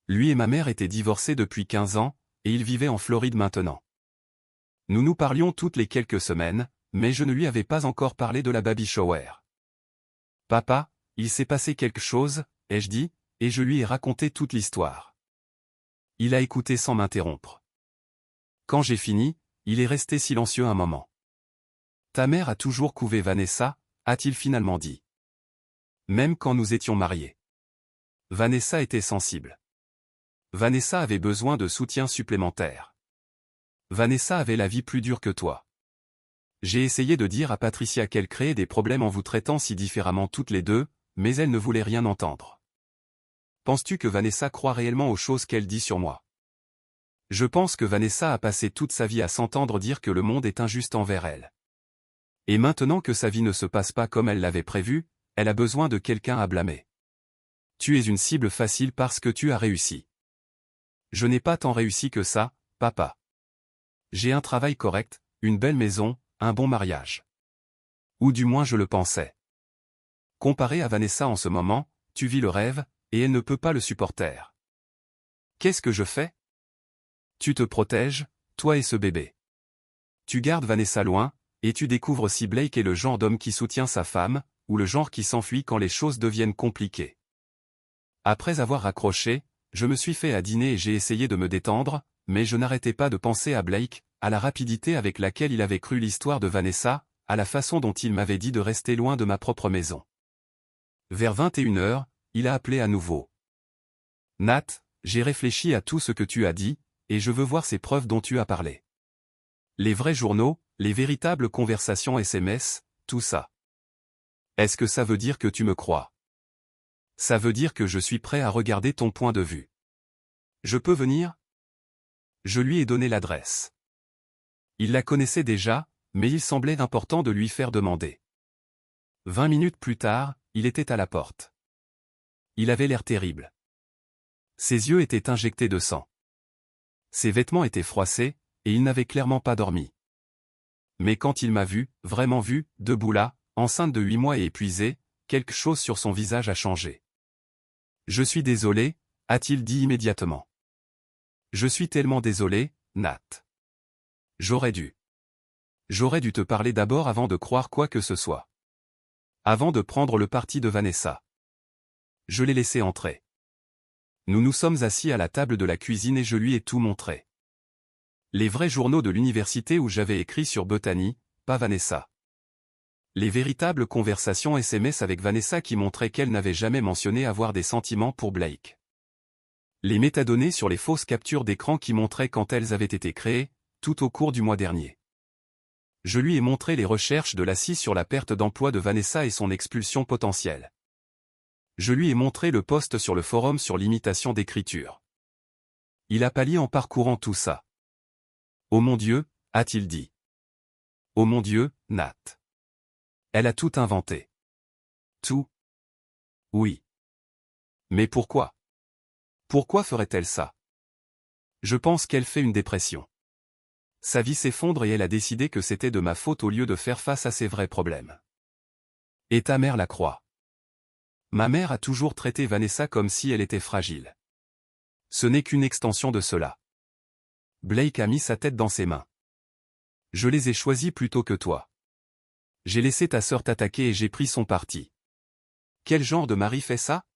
Speaker 1: Lui et ma mère étaient divorcés depuis 15 ans, et ils vivaient en Floride maintenant. Nous nous parlions toutes les quelques semaines, mais je ne lui avais pas encore parlé de la baby shower. « Papa, il s'est passé quelque chose », ai-je dit, et je lui ai raconté toute l'histoire. Il a écouté sans m'interrompre. Quand j'ai fini, il est resté silencieux un moment. « Ta mère a toujours couvé Vanessa », a-t-il finalement dit. Même quand nous étions mariés. Vanessa était sensible. Vanessa avait besoin de soutien supplémentaire. Vanessa avait la vie plus dure que toi. J'ai essayé de dire à Patricia qu'elle créait des problèmes en vous traitant si différemment toutes les deux, mais elle ne voulait rien entendre. Penses-tu que Vanessa croit réellement aux choses qu'elle dit sur moi? Je pense que Vanessa a passé toute sa vie à s'entendre dire que le monde est injuste envers elle. Et maintenant que sa vie ne se passe pas comme elle l'avait prévu, elle a besoin de quelqu'un à blâmer. Tu es une cible facile parce que tu as réussi. Je n'ai pas tant réussi que ça, papa. J'ai un travail correct, une belle maison, un bon mariage. Ou du moins je le pensais. Comparé à Vanessa en ce moment, tu vis le rêve, et elle ne peut pas le supporter. Qu'est-ce que je fais? Tu te protèges, toi et ce bébé. Tu gardes Vanessa loin, et tu découvres si Blake est le genre d'homme qui soutient sa femme, ou le genre qui s'enfuit quand les choses deviennent compliquées. Après avoir raccroché, je me suis fait à dîner et j'ai essayé de me détendre, mais je n'arrêtais pas de penser à Blake, à la rapidité avec laquelle il avait cru l'histoire de Vanessa, à la façon dont il m'avait dit de rester loin de ma propre maison. Vers 21h, il a appelé à nouveau. Nat, j'ai réfléchi à tout ce que tu as dit, et je veux voir ces preuves dont tu as parlé. Les vrais journaux, les véritables conversations SMS, tout ça. Est-ce que ça veut dire que tu me crois? Ça veut dire que je suis prêt à regarder ton point de vue. Je peux venir? Je lui ai donné l'adresse. Il la connaissait déjà, mais il semblait important de lui faire demander. 20 minutes plus tard, il était à la porte. Il avait l'air terrible. Ses yeux étaient injectés de sang. Ses vêtements étaient froissés, et il n'avait clairement pas dormi. Mais quand il m'a vu, vraiment vu, debout là, enceinte de 8 mois et épuisée, quelque chose sur son visage a changé. « Je suis désolé », a-t-il dit immédiatement. « Je suis tellement désolé, Nat. J'aurais dû. J'aurais dû te parler d'abord avant de croire quoi que ce soit. Avant de prendre le parti de Vanessa. Je l'ai laissé entrer. Nous nous sommes assis à la table de la cuisine et je lui ai tout montré. Les vrais journaux de l'université où j'avais écrit sur Bethany, pas Vanessa. Les véritables conversations SMS avec Vanessa qui montraient qu'elle n'avait jamais mentionné avoir des sentiments pour Blake. Les métadonnées sur les fausses captures d'écran qui montraient quand elles avaient été créées, tout au cours du mois dernier. Je lui ai montré les recherches de la CIS sur la perte d'emploi de Vanessa et son expulsion potentielle. Je lui ai montré le post sur le forum sur l'imitation d'écriture. Il a pâli en parcourant tout ça. « Oh mon Dieu », a-t-il dit. « Oh mon Dieu, Nat. Elle a tout inventé. » Tout? Oui. Mais pourquoi? Pourquoi ferait-elle ça? Je pense qu'elle fait une dépression. Sa vie s'effondre et elle a décidé que c'était de ma faute au lieu de faire face à ses vrais problèmes. Et ta mère la croit. Ma mère a toujours traité Vanessa comme si elle était fragile. Ce n'est qu'une extension de cela. Blake a mis sa tête dans ses mains. Je les ai choisis plutôt que toi. J'ai laissé ta sœur t'attaquer et j'ai pris son parti. Quel genre de mari fait ça?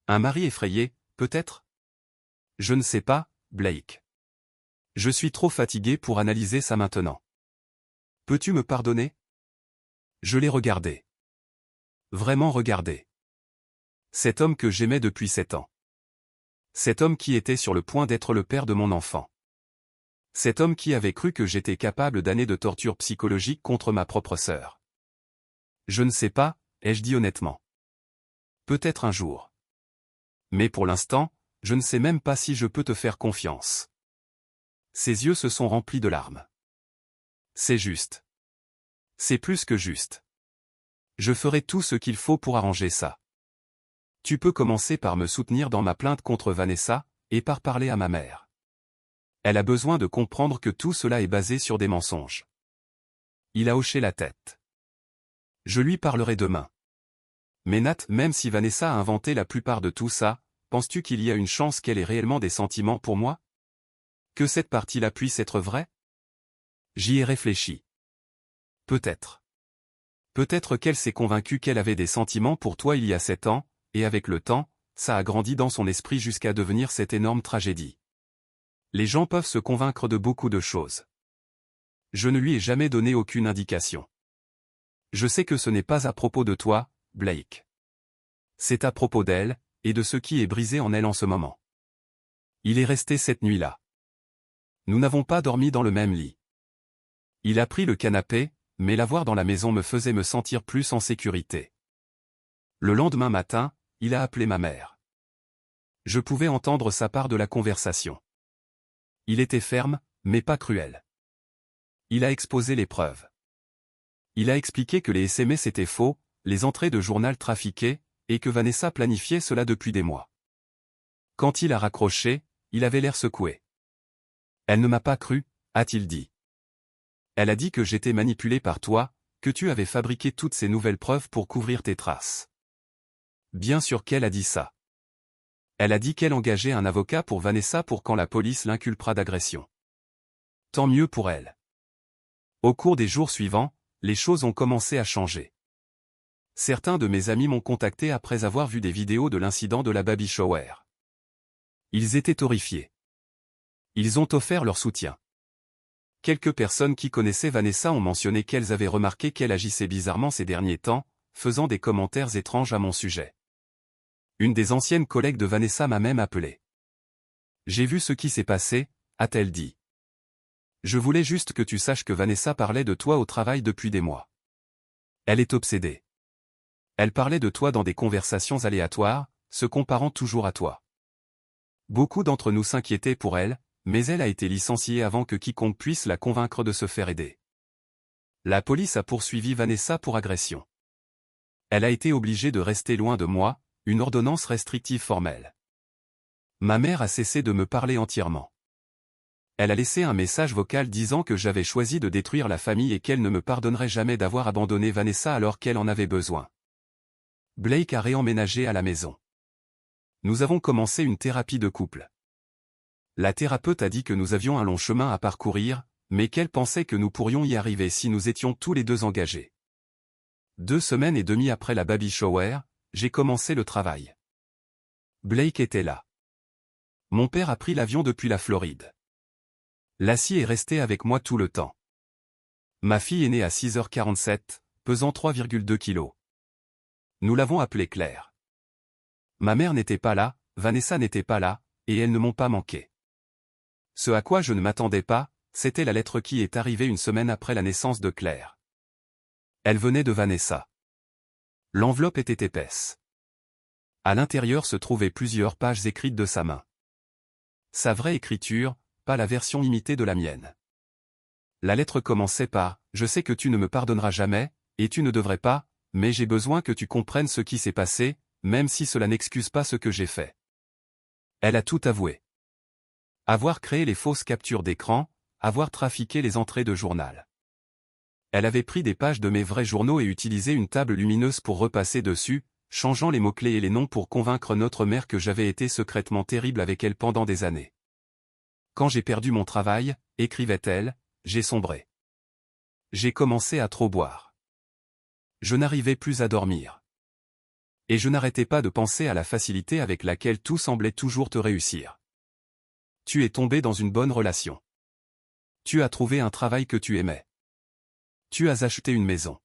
Speaker 1: Un mari effrayé, peut-être? Je ne sais pas, Blake. Je suis trop fatigué pour analyser ça maintenant. Peux-tu me pardonner? Je l'ai regardé. Vraiment regardé. Cet homme que j'aimais depuis 7 ans. Cet homme qui était sur le point d'être le père de mon enfant. Cet homme qui avait cru que j'étais capable d'années de torture psychologique contre ma propre sœur. Je ne sais pas, ai-je dit honnêtement. Peut-être un jour. Mais pour l'instant, je ne sais même pas si je peux te faire confiance. Ses yeux se sont remplis de larmes. C'est juste. C'est plus que juste. Je ferai tout ce qu'il faut pour arranger ça. Tu peux commencer par me soutenir dans ma plainte contre Vanessa, et par parler à ma mère. Elle a besoin de comprendre que tout cela est basé sur des mensonges. Il a hoché la tête. Je lui parlerai demain. Mais Nat, même si Vanessa a inventé la plupart de tout ça, penses-tu qu'il y a une chance qu'elle ait réellement des sentiments pour moi? Que cette partie-là puisse être vraie? J'y ai réfléchi. Peut-être. Peut-être qu'elle s'est convaincue qu'elle avait des sentiments pour toi il y a 7 ans, et avec le temps, ça a grandi dans son esprit jusqu'à devenir cette énorme tragédie. Les gens peuvent se convaincre de beaucoup de choses. Je ne lui ai jamais donné aucune indication. Je sais que ce n'est pas à propos de toi, Blake. C'est à propos d'elle, et de ce qui est brisé en elle en ce moment. Il est resté cette nuit-là. Nous n'avons pas dormi dans le même lit. Il a pris le canapé, mais l'avoir dans la maison me faisait me sentir plus en sécurité. Le lendemain matin, il a appelé ma mère. Je pouvais entendre sa part de la conversation. Il était ferme, mais pas cruel. Il a exposé les preuves. Il a expliqué que les SMS étaient faux, les entrées de journal trafiquées, et que Vanessa planifiait cela depuis des mois. Quand il a raccroché, il avait l'air secoué. Elle ne m'a pas cru, a-t-il dit. Elle a dit que j'étais manipulé par toi, que tu avais fabriqué toutes ces nouvelles preuves pour couvrir tes traces. Bien sûr qu'elle a dit ça. Elle a dit qu'elle engageait un avocat pour Vanessa pour quand la police l'inculpera d'agression. Tant mieux pour elle. Au cours des jours suivants, les choses ont commencé à changer. Certains de mes amis m'ont contacté après avoir vu des vidéos de l'incident de la baby shower. Ils étaient horrifiés. Ils ont offert leur soutien. Quelques personnes qui connaissaient Vanessa ont mentionné qu'elles avaient remarqué qu'elle agissait bizarrement ces derniers temps, faisant des commentaires étranges à mon sujet. Une des anciennes collègues de Vanessa m'a même appelé. J'ai vu ce qui s'est passé, a-t-elle dit. Je voulais juste que tu saches que Vanessa parlait de toi au travail depuis des mois. Elle est obsédée. Elle parlait de toi dans des conversations aléatoires, se comparant toujours à toi. Beaucoup d'entre nous s'inquiétaient pour elle, mais elle a été licenciée avant que quiconque puisse la convaincre de se faire aider. La police a poursuivi Vanessa pour agression. Elle a été obligée de rester loin de moi, une ordonnance restrictive formelle. Ma mère a cessé de me parler entièrement. Elle a laissé un message vocal disant que j'avais choisi de détruire la famille et qu'elle ne me pardonnerait jamais d'avoir abandonné Vanessa alors qu'elle en avait besoin. Blake a réemménagé à la maison. Nous avons commencé une thérapie de couple. La thérapeute a dit que nous avions un long chemin à parcourir, mais qu'elle pensait que nous pourrions y arriver si nous étions tous les deux engagés. 2 semaines et demie après la baby shower, j'ai commencé le travail. Blake était là. Mon père a pris l'avion depuis la Floride. Lassie est restée avec moi tout le temps. Ma fille est née à 6h47, pesant 3,2 kg. Nous l'avons appelée Claire. Ma mère n'était pas là, Vanessa n'était pas là, et elles ne m'ont pas manqué. Ce à quoi je ne m'attendais pas, c'était la lettre qui est arrivée une semaine après la naissance de Claire. Elle venait de Vanessa. L'enveloppe était épaisse. À l'intérieur se trouvaient plusieurs pages écrites de sa main. Sa vraie écriture, pas la version imitée de la mienne. La lettre commençait par « Je sais que tu ne me pardonneras jamais, et tu ne devrais pas, mais j'ai besoin que tu comprennes ce qui s'est passé, même si cela n'excuse pas ce que j'ai fait. » Elle a tout avoué. Avoir créé les fausses captures d'écran, avoir trafiqué les entrées de journal. Elle avait pris des pages de mes vrais journaux et utilisé une table lumineuse pour repasser dessus, changeant les mots-clés et les noms pour convaincre notre mère que j'avais été secrètement terrible avec elle pendant des années. Quand j'ai perdu mon travail, écrivait-elle, j'ai sombré. J'ai commencé à trop boire. Je n'arrivais plus à dormir. Et je n'arrêtais pas de penser à la facilité avec laquelle tout semblait toujours te réussir. Tu es tombé dans une bonne relation. Tu as trouvé un travail que tu aimais. Tu as acheté une maison.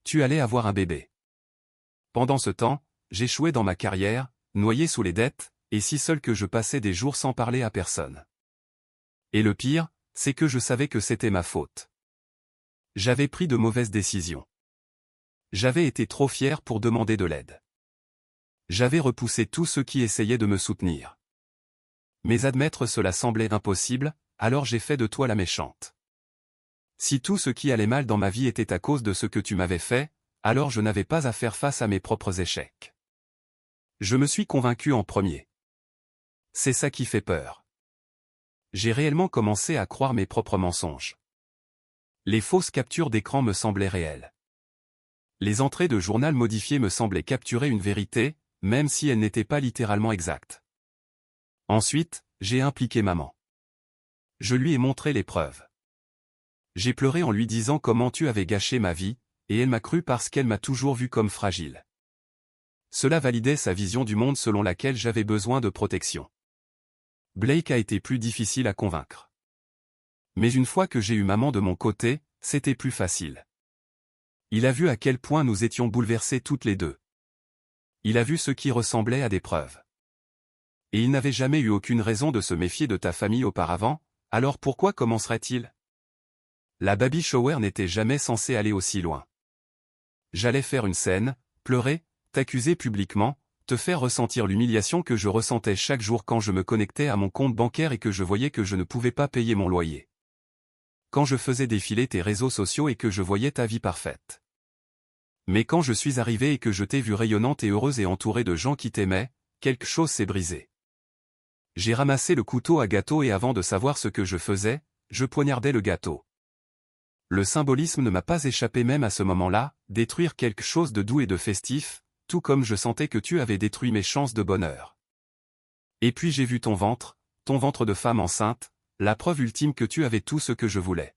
Speaker 1: Tu allais avoir un bébé. Pendant ce temps, j'échouais dans ma carrière, noyé sous les dettes, et si seul que je passais des jours sans parler à personne. Et le pire, c'est que je savais que c'était ma faute. J'avais pris de mauvaises décisions. J'avais été trop fier pour demander de l'aide. J'avais repoussé tous ceux qui essayaient de me soutenir. Mais admettre cela semblait impossible, alors j'ai fait de toi la méchante. Si tout ce qui allait mal dans ma vie était à cause de ce que tu m'avais fait, alors je n'avais pas à faire face à mes propres échecs. Je me suis convaincu en premier. C'est ça qui fait peur. J'ai réellement commencé à croire mes propres mensonges. Les fausses captures d'écran me semblaient réelles. Les entrées de journal modifiées me semblaient capturer une vérité, même si elle n'était pas littéralement exacte. Ensuite, j'ai impliqué maman. Je lui ai montré les preuves. J'ai pleuré en lui disant comment tu avais gâché ma vie, et elle m'a cru parce qu'elle m'a toujours vu comme fragile. Cela validait sa vision du monde selon laquelle j'avais besoin de protection. Blake a été plus difficile à convaincre. Mais une fois que j'ai eu maman de mon côté, c'était plus facile. Il a vu à quel point nous étions bouleversés toutes les deux. Il a vu ce qui ressemblait à des preuves. Et il n'avait jamais eu aucune raison de se méfier de ta famille auparavant, alors pourquoi commencerait-il? La baby shower n'était jamais censée aller aussi loin. J'allais faire une scène, pleurer, t'accuser publiquement, te faire ressentir l'humiliation que je ressentais chaque jour quand je me connectais à mon compte bancaire et que je voyais que je ne pouvais pas payer mon loyer. Quand je faisais défiler tes réseaux sociaux et que je voyais ta vie parfaite. Mais quand je suis arrivé et que je t'ai vue rayonnante et heureuse et entourée de gens qui t'aimaient, quelque chose s'est brisé. J'ai ramassé le couteau à gâteau et avant de savoir ce que je faisais, je poignardais le gâteau. Le symbolisme ne m'a pas échappé même à ce moment-là, détruire quelque chose de doux et de festif, tout comme je sentais que tu avais détruit mes chances de bonheur. Et puis j'ai vu ton ventre de femme enceinte, la preuve ultime que tu avais tout ce que je voulais.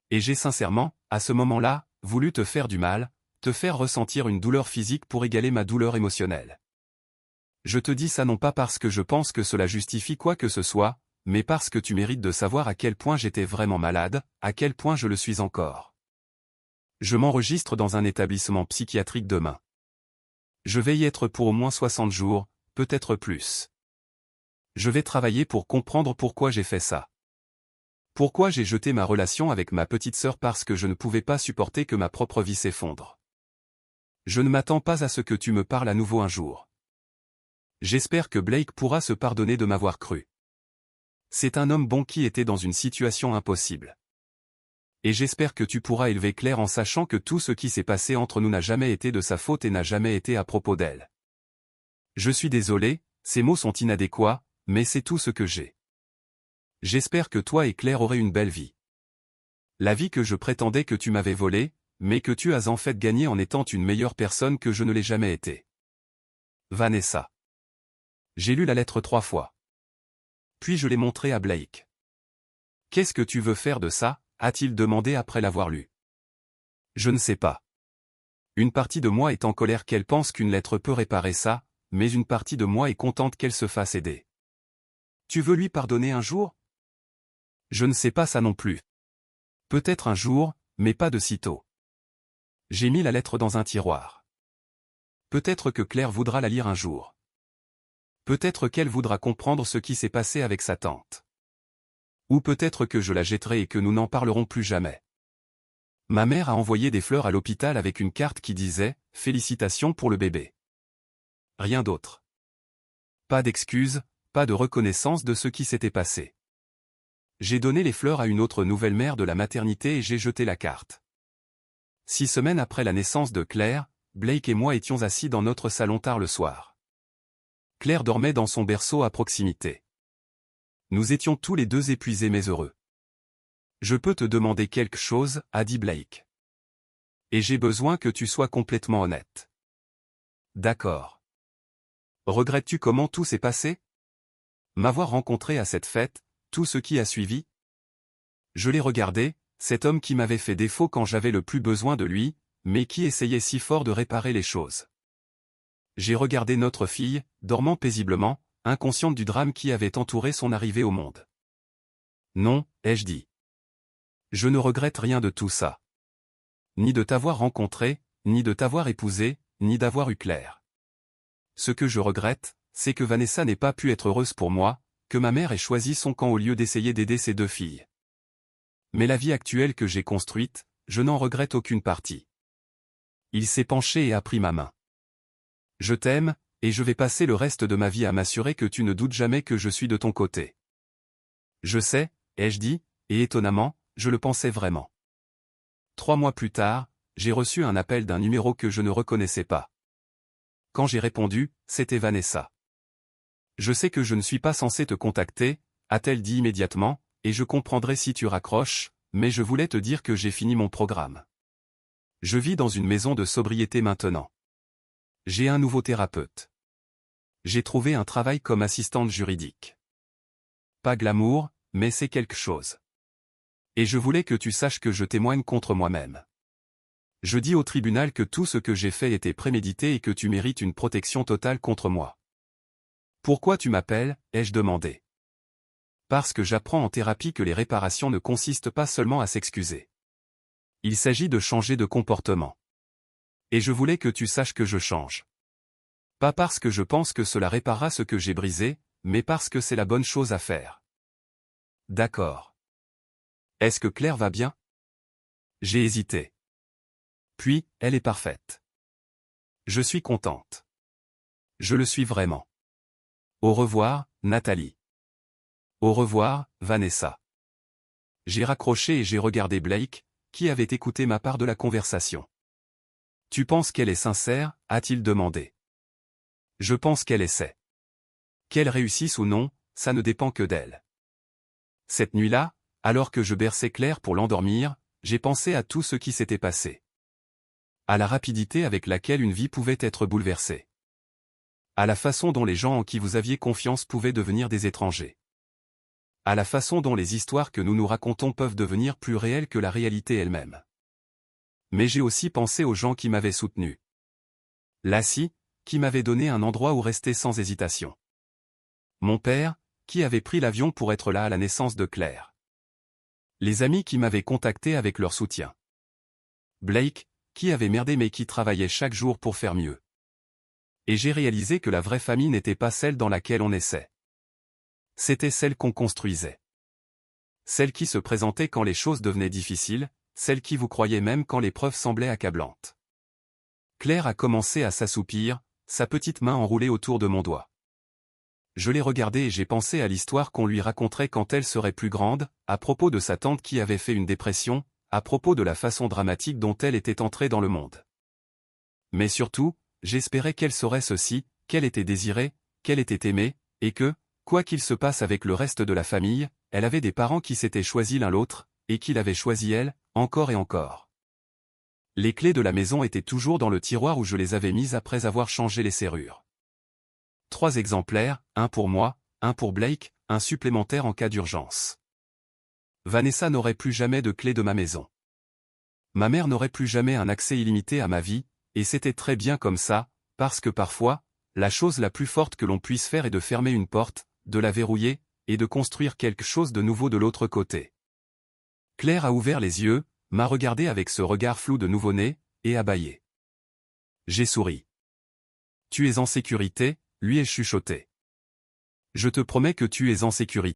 Speaker 1: Et j'ai sincèrement, à ce moment-là, voulu te faire du mal, te faire ressentir une douleur physique pour égaler ma douleur émotionnelle. Je te dis ça non pas parce que je pense que cela justifie quoi que ce soit, mais parce que tu mérites de savoir à quel point j'étais vraiment malade, à quel point je le suis encore. Je m'enregistre dans un établissement psychiatrique demain. Je vais y être pour au moins 60 jours, peut-être plus. Je vais travailler pour comprendre pourquoi j'ai fait ça. Pourquoi j'ai jeté ma relation avec ma petite sœur parce que je ne pouvais pas supporter que ma propre vie s'effondre. Je ne m'attends pas à ce que tu me parles à nouveau un jour. J'espère que Blake pourra se pardonner de m'avoir cru. C'est un homme bon qui était dans une situation impossible. Et j'espère que tu pourras élever Claire en sachant que tout ce qui s'est passé entre nous n'a jamais été de sa faute et n'a jamais été à propos d'elle. Je suis désolé, ces mots sont inadéquats, mais c'est tout ce que j'ai. J'espère que toi et Claire aurez une belle vie. La vie que je prétendais que tu m'avais volée, mais que tu as en fait gagnée en étant une meilleure personne que je ne l'ai jamais été. Vanessa. J'ai lu la lettre 3 fois. Puis je l'ai montrée à Blake. Qu'est-ce que tu veux faire de ça? A-t-il demandé après l'avoir lu. Je ne sais pas. Une partie de moi est en colère qu'elle pense qu'une lettre peut réparer ça, mais une partie de moi est contente qu'elle se fasse aider. Tu veux lui pardonner un jour? Je ne sais pas ça non plus. Peut-être un jour, mais pas de sitôt. J'ai mis la lettre dans un tiroir. Peut-être que Claire voudra la lire un jour. Peut-être qu'elle voudra comprendre ce qui s'est passé avec sa tante. Ou peut-être que je la jetterai et que nous n'en parlerons plus jamais. Ma mère a envoyé des fleurs à l'hôpital avec une carte qui disait « Félicitations pour le bébé ». Rien d'autre. Pas d'excuses, pas de reconnaissance de ce qui s'était passé. J'ai donné les fleurs à une autre nouvelle mère de la maternité et j'ai jeté la carte. 6 semaines après la naissance de Claire, Blake et moi étions assis dans notre salon tard le soir. Claire dormait dans son berceau à proximité. Nous étions tous les deux épuisés mais heureux. « Je peux te demander quelque chose, a dit Blake. Et j'ai besoin que tu sois complètement honnête. D'accord. Regrettes-tu comment tout s'est passé? M'avoir rencontré à cette fête, tout ce qui a suivi? Je l'ai regardé, cet homme qui m'avait fait défaut quand j'avais le plus besoin de lui, mais qui essayait si fort de réparer les choses. J'ai regardé notre fille, dormant paisiblement, inconsciente du drame qui avait entouré son arrivée au monde. Non, ai-je dit. Je ne regrette rien de tout ça. Ni de t'avoir rencontré, ni de t'avoir épousé, ni d'avoir eu Claire. Ce que je regrette, c'est que Vanessa n'ait pas pu être heureuse pour moi, que ma mère ait choisi son camp au lieu d'essayer d'aider ses 2 filles. Mais la vie actuelle que j'ai construite, je n'en regrette aucune partie. Il s'est penché et a pris ma main. Je t'aime, et je vais passer le reste de ma vie à m'assurer que tu ne doutes jamais que je suis de ton côté. Je sais, ai-je dit, et étonnamment, je le pensais vraiment. 3 mois plus tard, j'ai reçu un appel d'un numéro que je ne reconnaissais pas. Quand j'ai répondu, c'était Vanessa. Je sais que je ne suis pas censé te contacter, a-t-elle dit immédiatement, et je comprendrai si tu raccroches, mais je voulais te dire que j'ai fini mon programme. Je vis dans une maison de sobriété maintenant. J'ai un nouveau thérapeute. J'ai trouvé un travail comme assistante juridique. Pas glamour, mais c'est quelque chose. Et je voulais que tu saches que je témoigne contre moi-même. Je dis au tribunal que tout ce que j'ai fait était prémédité et que tu mérites une protection totale contre moi. Pourquoi tu m'appelles, ai-je demandé. Parce que j'apprends en thérapie que les réparations ne consistent pas seulement à s'excuser. Il s'agit de changer de comportement. Et je voulais que tu saches que je change. Pas parce que je pense que cela réparera ce que j'ai brisé, mais parce que c'est la bonne chose à faire. D'accord. Est-ce que Claire va bien? J'ai hésité. Puis, elle est parfaite. Je suis contente. Je le suis vraiment. Au revoir, Nathalie. Au revoir, Vanessa. J'ai raccroché et j'ai regardé Blake, qui avait écouté ma part de la conversation. Tu penses qu'elle est sincère, a-t-il demandé. Je pense qu'elle essaie. Qu'elle réussisse ou non, ça ne dépend que d'elle. Cette nuit-là, alors que je berçais Claire pour l'endormir, j'ai pensé à tout ce qui s'était passé. À la rapidité avec laquelle une vie pouvait être bouleversée. À la façon dont les gens en qui vous aviez confiance pouvaient devenir des étrangers. À la façon dont les histoires que nous nous racontons peuvent devenir plus réelles que la réalité elle-même. Mais j'ai aussi pensé aux gens qui m'avaient soutenu. Lassie, qui m'avait donné un endroit où rester sans hésitation. Mon père, qui avait pris l'avion pour être là à la naissance de Claire. Les amis qui m'avaient contacté avec leur soutien. Blake, qui avait merdé mais qui travaillait chaque jour pour faire mieux. Et j'ai réalisé que la vraie famille n'était pas celle dans laquelle on essaie. C'était celle qu'on construisait. Celle qui se présentait quand les choses devenaient difficiles, celle qui vous croyait même quand l'épreuve semblait accablante. Claire a commencé à s'assoupir, sa petite main enroulée autour de mon doigt. Je l'ai regardée et j'ai pensé à l'histoire qu'on lui raconterait quand elle serait plus grande, à propos de sa tante qui avait fait une dépression, à propos de la façon dramatique dont elle était entrée dans le monde. Mais surtout, j'espérais qu'elle saurait ceci, qu'elle était désirée, qu'elle était aimée, et que, quoi qu'il se passe avec le reste de la famille, elle avait des parents qui s'étaient choisis l'un l'autre, et qui l'avaient choisie elle, encore et encore. Les clés de la maison étaient toujours dans le tiroir où je les avais mises après avoir changé les serrures. 3 exemplaires, un pour moi, un pour Blake, un supplémentaire en cas d'urgence. Vanessa n'aurait plus jamais de clé de ma maison. Ma mère n'aurait plus jamais un accès illimité à ma vie, et c'était très bien comme ça, parce que parfois, la chose la plus forte que l'on puisse faire est de fermer une porte, de la verrouiller, et de construire quelque chose de nouveau de l'autre côté. Claire a ouvert les yeux, m'a regardé avec ce regard flou de nouveau-né, et a bâillé. J'ai souri. Tu es en sécurité, lui ai-je chuchoté. Je te promets que tu es en sécurité.